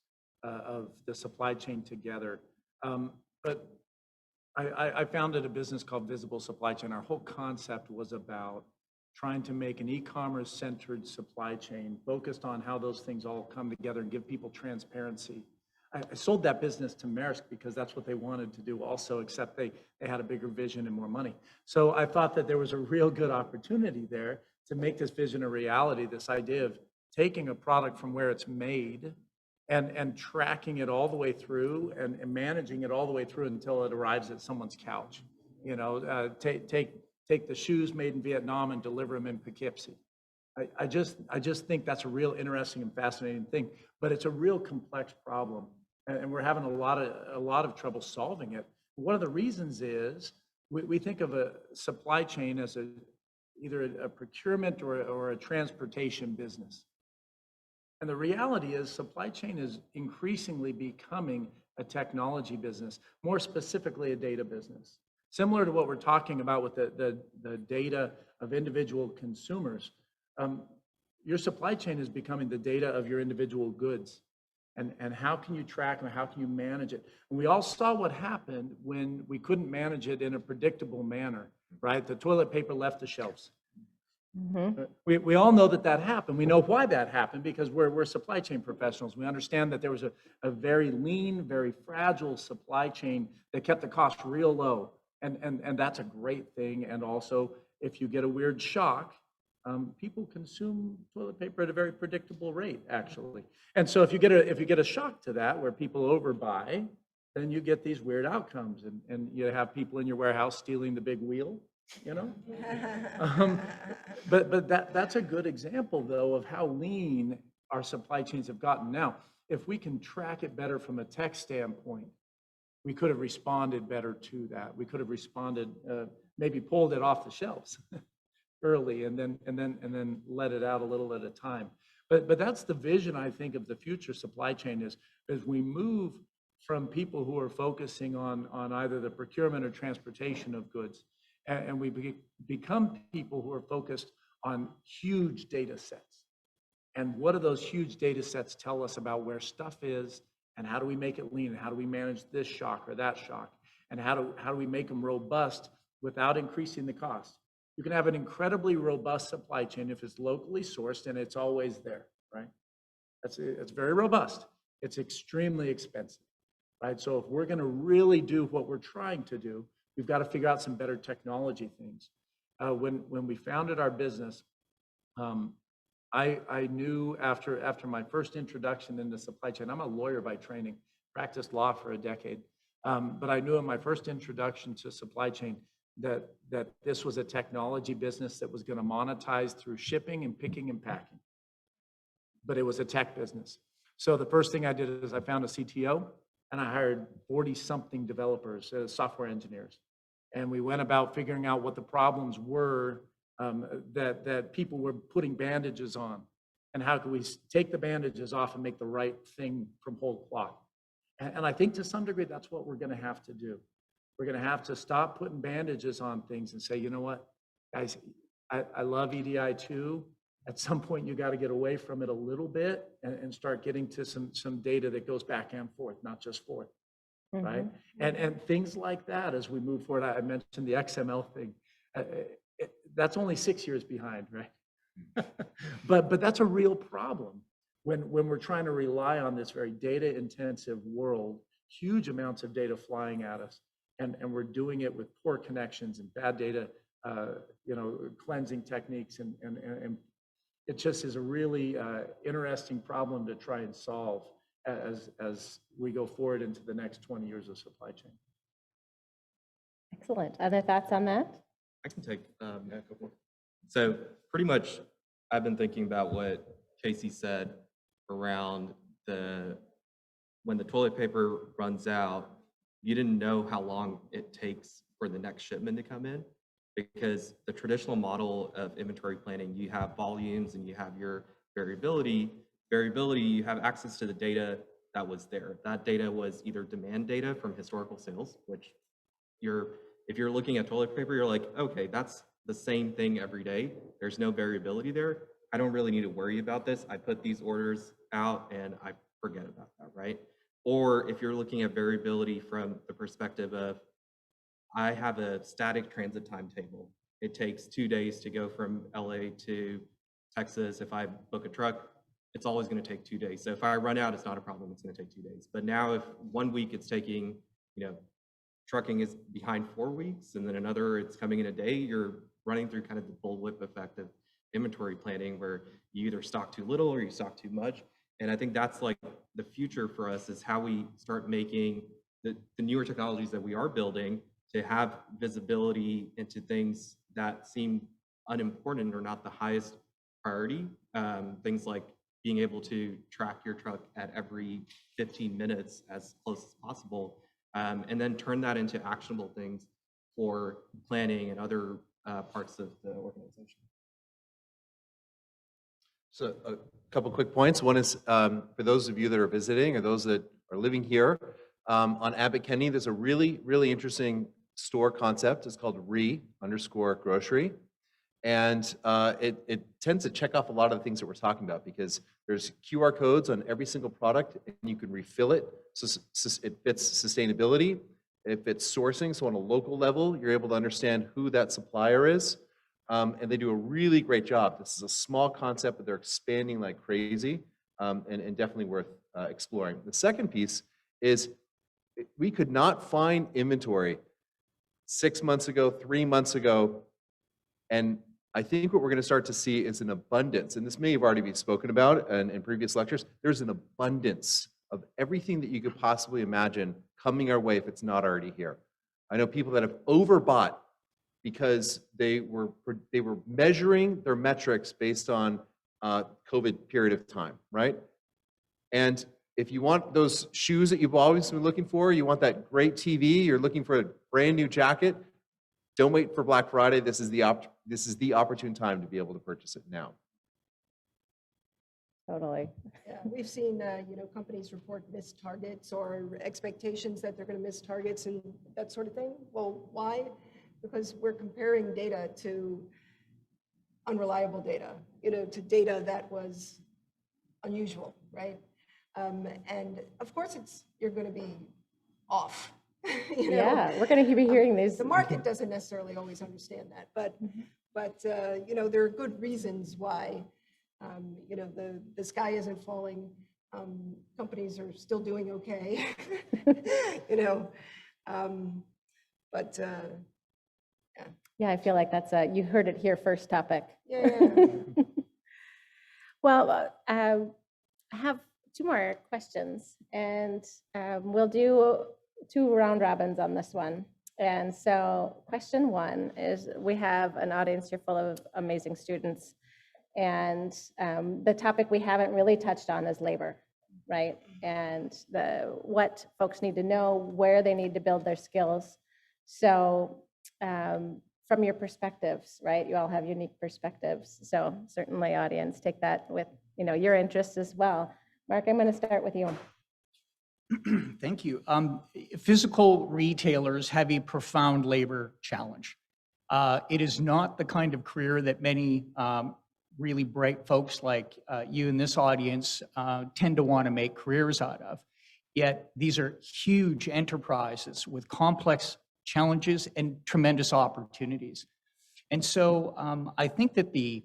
of the supply chain together. But I founded a business called Visible Supply Chain. Our whole concept was about trying to make an e-commerce centered supply chain focused on how those things all come together and give people transparency. I sold that business to Maersk because that's what they wanted to do also, except they had a bigger vision and more money. So I thought that there was a real good opportunity there to make this vision a reality, this idea of taking a product from where it's made and tracking it all the way through and managing it all the way through until it arrives at someone's couch. Take the shoes made in Vietnam and deliver them in Poughkeepsie. I just think that's a real interesting and fascinating thing, but it's a real complex problem, and we're having a lot of trouble solving it. One of the reasons is we think of a supply chain as either a procurement or a transportation business. And the reality is supply chain is increasingly becoming a technology business, more specifically a data business. Similar to what we're talking about with the data of individual consumers, your supply chain is becoming the data of your individual goods. And how can you track and how can you manage it? And we all saw what happened when we couldn't manage it in a predictable manner, right? The toilet paper left the shelves. Mm-hmm. We all know that happened. We know why that happened because we're supply chain professionals. We understand that there was a very lean, very fragile supply chain that kept the cost real low. And that's a great thing. And also, if you get a weird shock, people consume toilet paper at a very predictable rate, actually. And so if you get a shock to that, where people overbuy, then you get these weird outcomes, and you have people in your warehouse stealing the big wheel, But that's a good example, though, of how lean our supply chains have gotten. Now, if we can track it better from a tech standpoint, we could have responded better to that. We could have responded, maybe pulled it off the shelves early, and then let it out a little at a time. But that's the vision, I think, of the future supply chain is as we move from people who are focusing on either the procurement or transportation of goods, and we become people who are focused on huge data sets. And what do those huge data sets tell us about where stuff is, and how do we make it lean, and how do we manage this shock or that shock, and how do we make them robust without increasing the cost? You can have an incredibly robust supply chain if it's locally sourced and it's always there, right? It's very robust. It's extremely expensive, right? So if we're going to really do what we're trying to do, we've got to figure out some better technology things. When we founded our business, I knew after my first introduction into supply chain, I'm a lawyer by training, practiced law for a decade, but I knew in my first introduction to supply chain that this was a technology business that was going to monetize through shipping and picking and packing. But it was a tech business. So the first thing I did is I found a CTO and I hired 40-something developers, software engineers. And we went about figuring out what the problems were that people were putting bandages on, and how could we take the bandages off and make the right thing from whole cloth. And I think to some degree, that's what we're going to have to do. We're going to have to stop putting bandages on things and say, you know what, guys, I love EDI too. At some point, you got to get away from it a little bit and start getting to some data that goes back and forth, not just forth, right? And things like that as we move forward. I mentioned the XML thing. That's only 6 years behind, right? but that's a real problem when we're trying to rely on this very data-intensive world, huge amounts of data flying at us, and we're doing it with poor connections and bad data, cleansing techniques, and it just is a really interesting problem to try and solve as we go forward into the next 20 years of supply chain. Excellent. Other thoughts on that? I can take a couple. So pretty much, I've been thinking about what Casey said around when the toilet paper runs out, you didn't know how long it takes for the next shipment to come in, because the traditional model of inventory planning, you have volumes and you have your variability. You have access to the data that was there. That data was either demand data from historical sales, which if you're looking at toilet paper, you're like, okay, that's the same thing every day. There's no variability there. I don't really need to worry about this. I put these orders out and I forget about that, right? Or if you're looking at variability from the perspective of, I have a static transit timetable. It takes 2 days to go from LA to Texas. If I book a truck, it's always going to take 2 days. So if I run out, it's not a problem. It's going to take 2 days. But now if 1 week it's taking, trucking is behind 4 weeks, and then another it's coming in a day, you're running through kind of the bullwhip effect of inventory planning, where you either stock too little or you stock too much. And I think that's like the future for us, is how we start making the newer technologies that we are building to have visibility into things that seem unimportant or not the highest priority. Things like being able to track your truck at every 15 minutes as close as possible, and then turn that into actionable things for planning and other parts of the organization. So a couple quick points. One is for those of you that are visiting or those that are living here, on Abbott Kinney, there's a really, really interesting store concept. It's called _grocery. And it tends to check off a lot of the things that we're talking about, because there's QR codes on every single product and you can refill it. So it fits sustainability, it fits sourcing. So on a local level, you're able to understand who that supplier is. And they do a really great job. This is a small concept, but they're expanding like crazy, and definitely worth exploring. The second piece is we could not find inventory 6 months ago, 3 months ago, and I think what we're going to start to see is an abundance, and this may have already been spoken about in previous lectures. There's an abundance of everything that you could possibly imagine coming our way if it's not already here. I know people that have overbought because they were measuring their metrics based on COVID period of time, right? And if you want those shoes that you've always been looking for, you want that great TV, you're looking for a brand new jacket, don't wait for Black Friday. This is the opportune time to be able to purchase it now. Totally. Yeah, we've seen, companies report missed targets or expectations that they're going to miss targets and that sort of thing. Well, why? Because we're comparing data to unreliable data, to data that was unusual, right? And of course, you're going to be off. Yeah, we're going to be hearing these. The market doesn't necessarily always understand that, but there are good reasons why, the sky isn't falling. Companies are still doing okay, but yeah. Yeah, I feel like that's you heard it here first topic. Yeah. Well, I have 2 more questions, and we'll do 2 round robins on this one. And so question 1 is, we have an audience here full of amazing students, and the topic we haven't really touched on is labor, right? And what folks need to know, where they need to build their skills. So from your perspectives, right? You all have unique perspectives. So certainly, audience, take that with your interests as well. Mark, I'm going to start with you. Thank you. Physical retailers have a profound labor challenge. It is not the kind of career that many really bright folks like you in this audience tend to want to make careers out of. Yet these are huge enterprises with complex challenges and tremendous opportunities. And so I think that the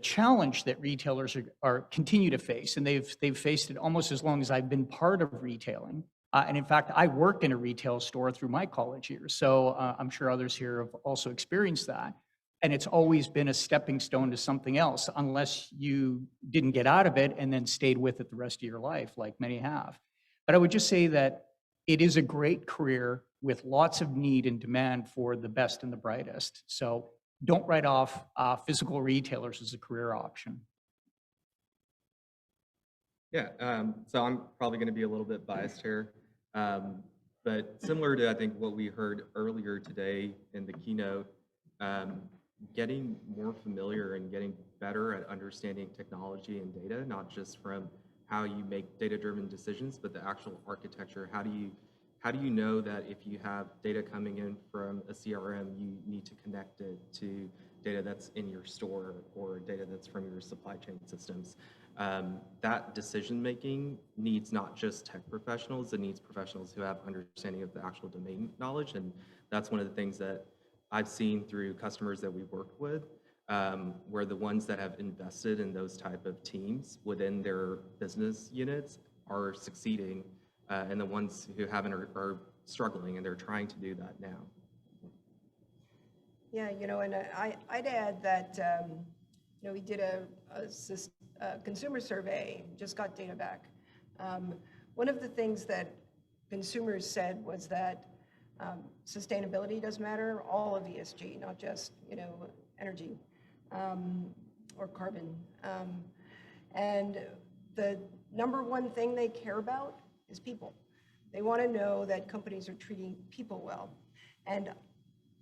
challenge that retailers are continue to face, and they've faced it almost as long as I've been part of retailing. And in fact, I worked in a retail store through my college years. So I'm sure others here have also experienced that. And it's always been a stepping stone to something else, unless you didn't get out of it and then stayed with it the rest of your life, like many have. But I would just say that it is a great career with lots of need and demand for the best and the brightest. So don't write off physical retailers as a career option. Yeah, so I'm probably going to be a little bit biased here, but similar to, I think, what we heard earlier today in the keynote, getting more familiar and getting better at understanding technology and data, not just from how you make data-driven decisions, but the actual architecture. How do you know that if you have data coming in from a CRM, you need to connect it to data that's in your store or data that's from your supply chain systems? That decision-making needs not just tech professionals, it needs professionals who have understanding of the actual domain knowledge. And that's one of the things that I've seen through customers that we've worked with, where the ones that have invested in those type of teams within their business units are succeeding, and the ones who haven't are struggling, and they're trying to do that now. Yeah, and I'd add that, we did a consumer survey, just got data back. One of the things that consumers said was that sustainability does matter, all of ESG, not just, energy or carbon. And the number one thing they care about is people. They want to know that companies are treating people well. And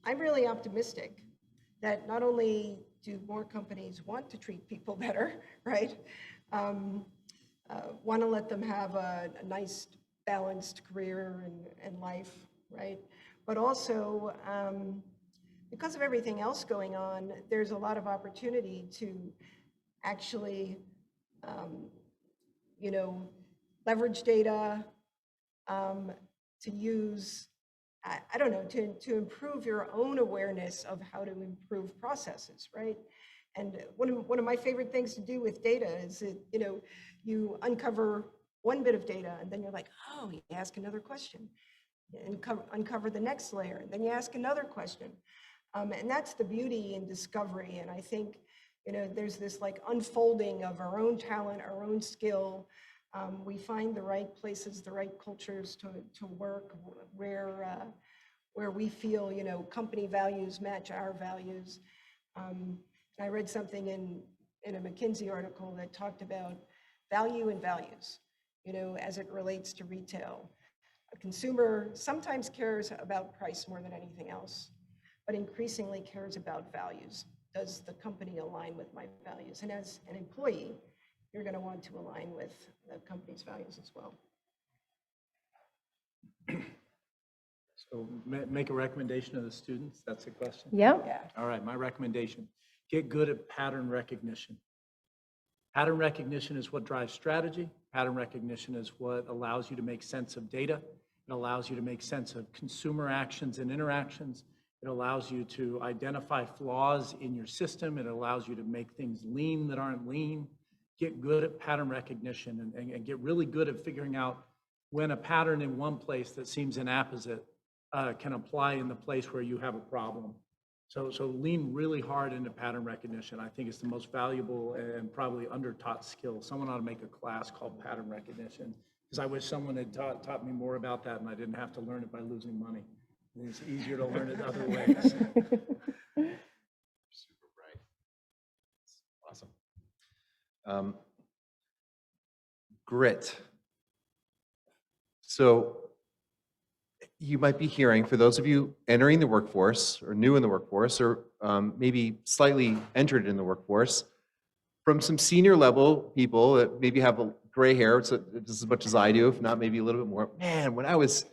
I'm really optimistic that not only do more companies want to treat people better, right? Want to let them have a nice balanced career and life, right? But also, because of everything else going on, there's a lot of opportunity to actually, leverage data, to use, I don't know, to improve your own awareness of how to improve processes, right? And one of my favorite things to do with data is you uncover one bit of data and then you're like, oh, you ask another question, and uncover the next layer, and then you ask another question. And that's the beauty in discovery. And I think, there's this like unfolding of our own talent, our own skill. We find the right places, the right cultures to work where we feel, company values match our values. I read something in a McKinsey article that talked about value and values, as it relates to retail. A consumer sometimes cares about price more than anything else, but increasingly cares about values. Does the company align with my values? And as an employee, you're going to want to align with the company's values as well. So make a recommendation to the students, that's the question? Yep. Yeah. All right, my recommendation, get good at pattern recognition. Pattern recognition is what drives strategy. Pattern recognition is what allows you to make sense of data. It allows you to make sense of consumer actions and interactions. It allows you to identify flaws in your system. It allows you to make things lean that aren't lean. Get good at pattern recognition and get really good at figuring out when a pattern in one place that seems inapposite can apply in the place where you have a problem. So lean really hard into pattern recognition. I think it's the most valuable and probably under-taught skill. Someone ought to make a class called pattern recognition, because I wish someone had taught me more about that and I didn't have to learn it by losing money. It's easier to learn it other ways. Super bright. Awesome. Grit. So you might be hearing, for those of you entering the workforce or new in the workforce, or maybe slightly entered in the workforce, from some senior level people that maybe have a gray hair, so just as much as I do, if not maybe a little bit more. Man, when I was,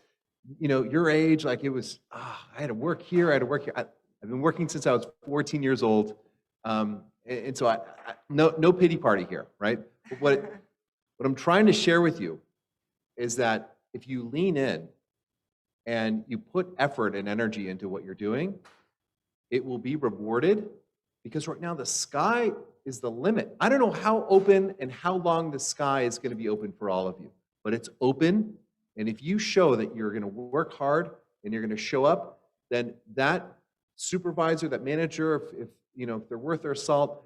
your age, like it was, I had to work here, I had to work here. I've been working since I was 14 years old. And so no pity party here, right? But what I'm trying to share with you is that if you lean in and you put effort and energy into what you're doing, it will be rewarded, because right now the sky is the limit. I don't know how open and how long the sky is going to be open for all of you, but it's open. And if you show that you're going to work hard and you're going to show up, then that supervisor, that manager, if they're worth their salt,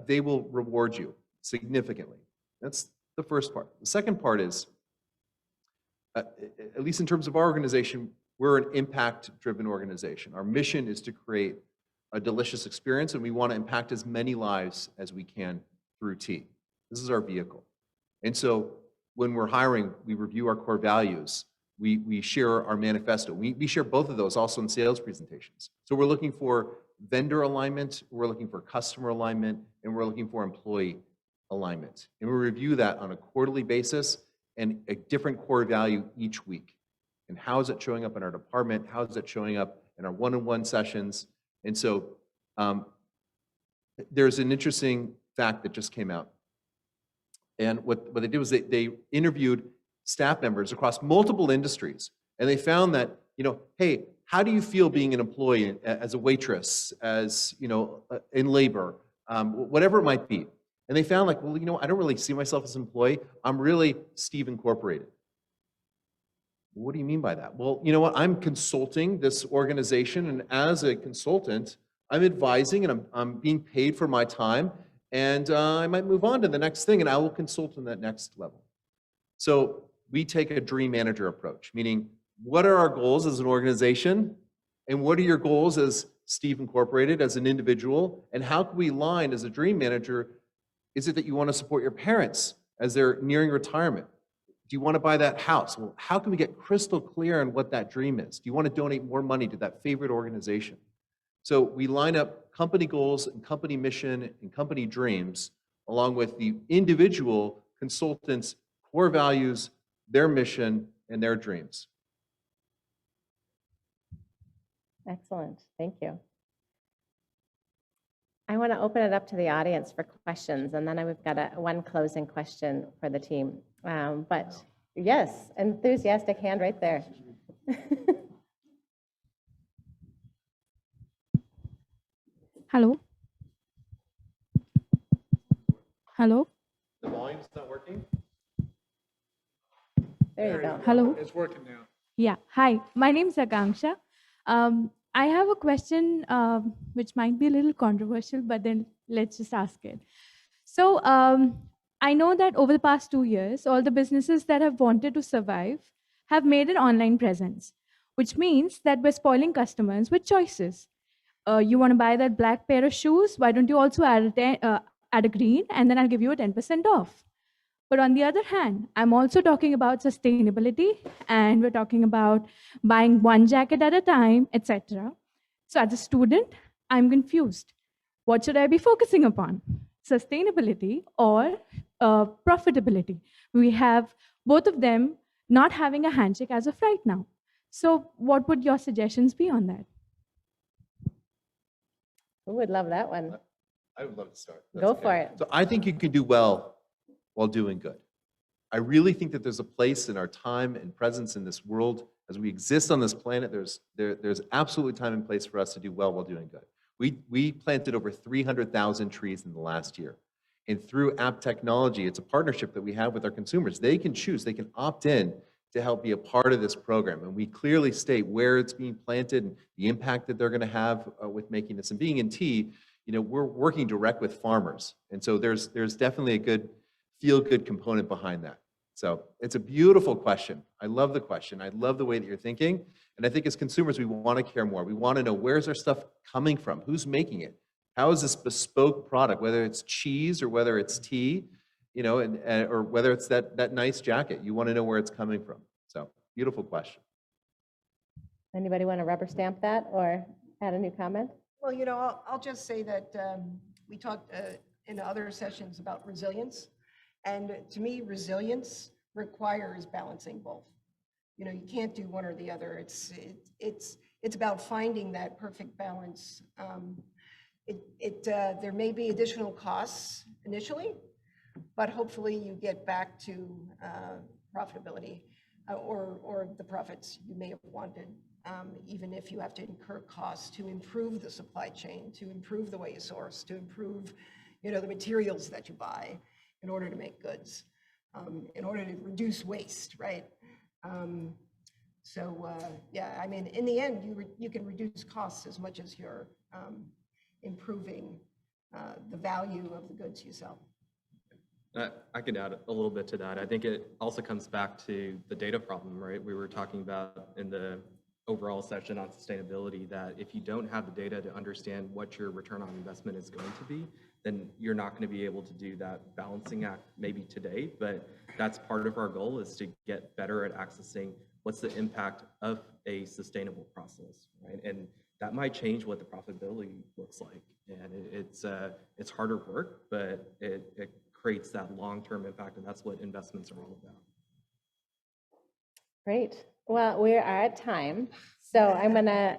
they will reward you significantly. That's the first part. The second part is, at least in terms of our organization, we're an impact-driven organization. Our mission is to create a delicious experience, and we want to impact as many lives as we can through tea. This is our vehicle. And so when we're hiring, we review our core values. We share our manifesto. We share both of those also in sales presentations. So we're looking for vendor alignment, we're looking for customer alignment, and we're looking for employee alignment. And we review that on a quarterly basis and a different core value each week. And how is it showing up in our department? How is it showing up in our one-on-one sessions? And so there's an interesting fact that just came out. And what they did was they interviewed staff members across multiple industries. And they found that, hey, how do you feel being an employee, as a waitress, as, in labor, whatever it might be. And they found like, well, I don't really see myself as an employee. I'm really Steve Incorporated. What do you mean by that? Well, you know what? I'm consulting this organization, and as a consultant, I'm advising, and I'm being paid for my time, and I might move on to the next thing, and I will consult on that next level. So we take a dream manager approach, meaning what are our goals as an organization, and what are your goals as Steve Incorporated, as an individual, and how can we align as a dream manager? Is it that you want to support your parents as they're nearing retirement? Do you want to buy that house? Well, how can we get crystal clear on what that dream is? Do you want to donate more money to that favorite organization? So we line up company goals and company mission and company dreams along with the individual consultants' core values, their mission, and their dreams. Excellent, thank you. I want to open it up to the audience for questions, and then we've got one closing question for the team. But yes, enthusiastic hand right there. Hello? Hello? The volume's not working? There you go. Hello? It's working now. Yeah, hi. My name is Akanksha. I have a question which might be a little controversial, but then let's just ask it. So I know that over the past 2 years, all the businesses that have wanted to survive have made an online presence, which means that we're spoiling customers with choices. You want to buy that black pair of shoes? Why don't you also add a green, and then I'll give you a 10% off. But on the other hand, I'm also talking about sustainability, and we're talking about buying one jacket at a time, etc. So as a student, I'm confused. What should I be focusing upon? Sustainability or profitability? We have both of them not having a handshake as of right now. So what would your suggestions be on that? Who would love that one? I would love to start. Go for it. So I think you can do well while doing good. I really think that there's a place in our time and presence in this world. As we exist on this planet, there's absolutely time and place for us to do well while doing good. We planted over 300,000 trees in the last year. And through app technology, it's a partnership that we have with our consumers. They can choose, they can opt in to help be a part of this program. And we clearly state where it's being planted and the impact that they're going to have with making this. And being in tea, we're working direct with farmers. And so there's definitely a good feel-good component behind that. So it's a beautiful question. I love the question. I love the way that you're thinking. And I think as consumers, we want to care more. We want to know, where's our stuff coming from? Who's making it? How is this bespoke product, whether it's cheese or whether it's tea, or whether it's that nice jacket? You want to know where it's coming from. So beautiful question. Anybody want to rubber stamp that or add a new comment? Well, I'll just say that we talked in other sessions about resilience. And to me, resilience requires balancing both. You know, you can't do one or the other. It's about finding that perfect balance. There may be additional costs initially, but hopefully you get back to profitability or the profits you may have wanted, even if you have to incur costs to improve the supply chain, to improve the way you source, to improve, you know, the materials that you buy in order to make goods, in order to reduce waste, right? Yeah, I mean, in the end, you can reduce costs as much as you're improving the value of the goods you sell. I can add a little bit to that. I think it also comes back to the data problem, right? We were talking about in the overall session on sustainability that if you don't have the data to understand what your return on investment is going to be, then you're not going to be able to do that balancing act maybe today, but that's part of our goal, is to get better at accessing what's the impact of a sustainable process, right? And that might change what the profitability looks like. And it's harder work, but it creates that long-term impact, and that's what investments are all about. Great. Well, we are at time, so I'm going to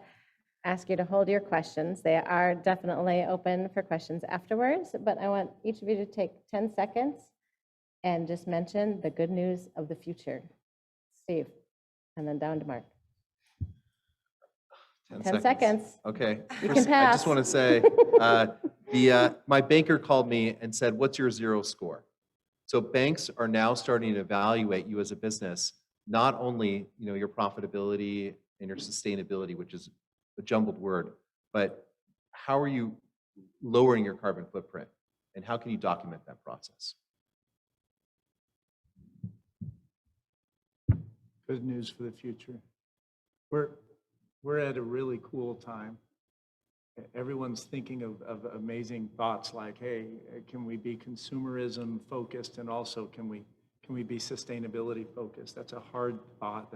ask you to hold your questions. They are definitely open for questions afterwards, but I want each of you to take 10 seconds and just mention the good news of the future. Steve, and then down to Mark. 10 seconds. Okay. You First, can I pass. just want to say, my banker called me and said, "What's your zero score?" So banks are now starting to evaluate you as a business, not only your profitability and your sustainability, which is a jumbled word, but how are you lowering your carbon footprint, and how can you document that process? Good news for the future. We're at a really cool time. Everyone's thinking of amazing thoughts like, hey, can we be consumerism focused, and also can we be sustainability focused? That's a hard thought.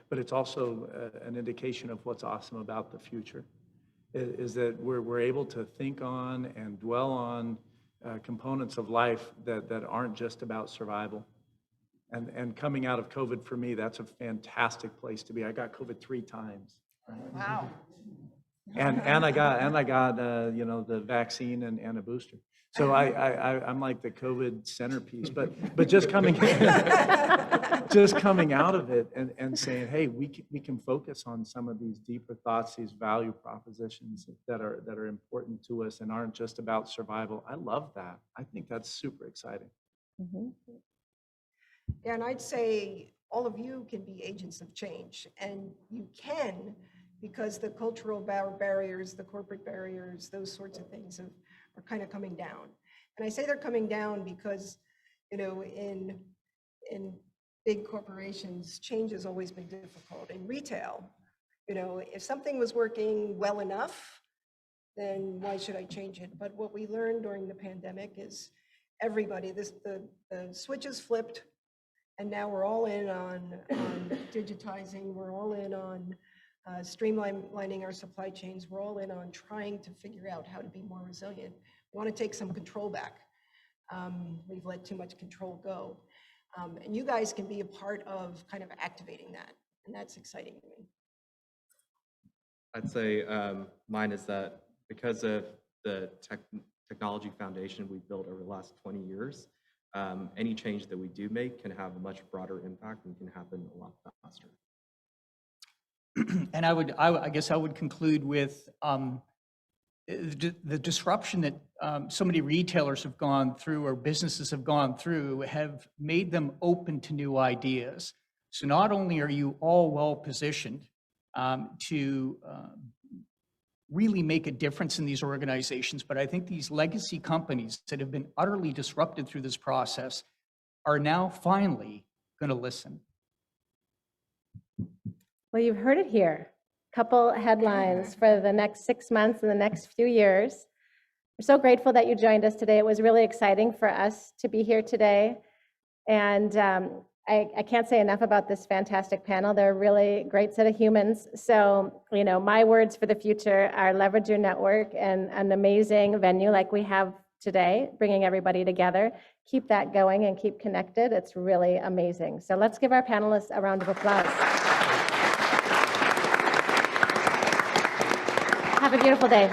But it's also an indication of what's awesome about the future, is that we're able to think on and dwell on components of life that aren't just about survival. And coming out of COVID, for me, that's a fantastic place to be. I got COVID 3 times. Right? Wow. And I got the vaccine and a booster. So I'm like the COVID centerpiece. But just coming out of it and saying, hey, we can focus on some of these deeper thoughts, these value propositions that are important to us and aren't just about survival. I love that. I think that's super exciting. Mm-hmm. Yeah, and I'd say all of you can be agents of change, and you can, because the cultural barriers, the corporate barriers, those sorts of things are kind of coming down. And I say they're coming down because, in big corporations, change has always been difficult. In retail, if something was working well enough, then why should I change it? But what we learned during the pandemic is everybody, the switches flipped, and now we're all in on digitizing, we're all in on streamlining our supply chains, we're all in on trying to figure out how to be more resilient. We want to take some control back. We've let too much control go. And you guys can be a part of kind of activating that, and that's exciting to me. I'd say mine is that because of the technology foundation we've built over the last 20 years, any change that we do make can have a much broader impact and can happen a lot faster. And I guess I would conclude with the disruption that so many retailers have gone through, or businesses have gone through, have made them open to new ideas. So not only are you all well positioned to really make a difference in these organizations, but I think these legacy companies that have been utterly disrupted through this process are now finally going to listen. Well, you've heard it here. Couple headlines for the next 6 months and the next few years. We're so grateful that you joined us today. It was really exciting for us to be here today. And I can't say enough about this fantastic panel. They're a really great set of humans. So, my words for the future are leverage your network and an amazing venue like we have today, bringing everybody together, keep that going and keep connected. It's really amazing. So let's give our panelists a round of applause. Have a beautiful day.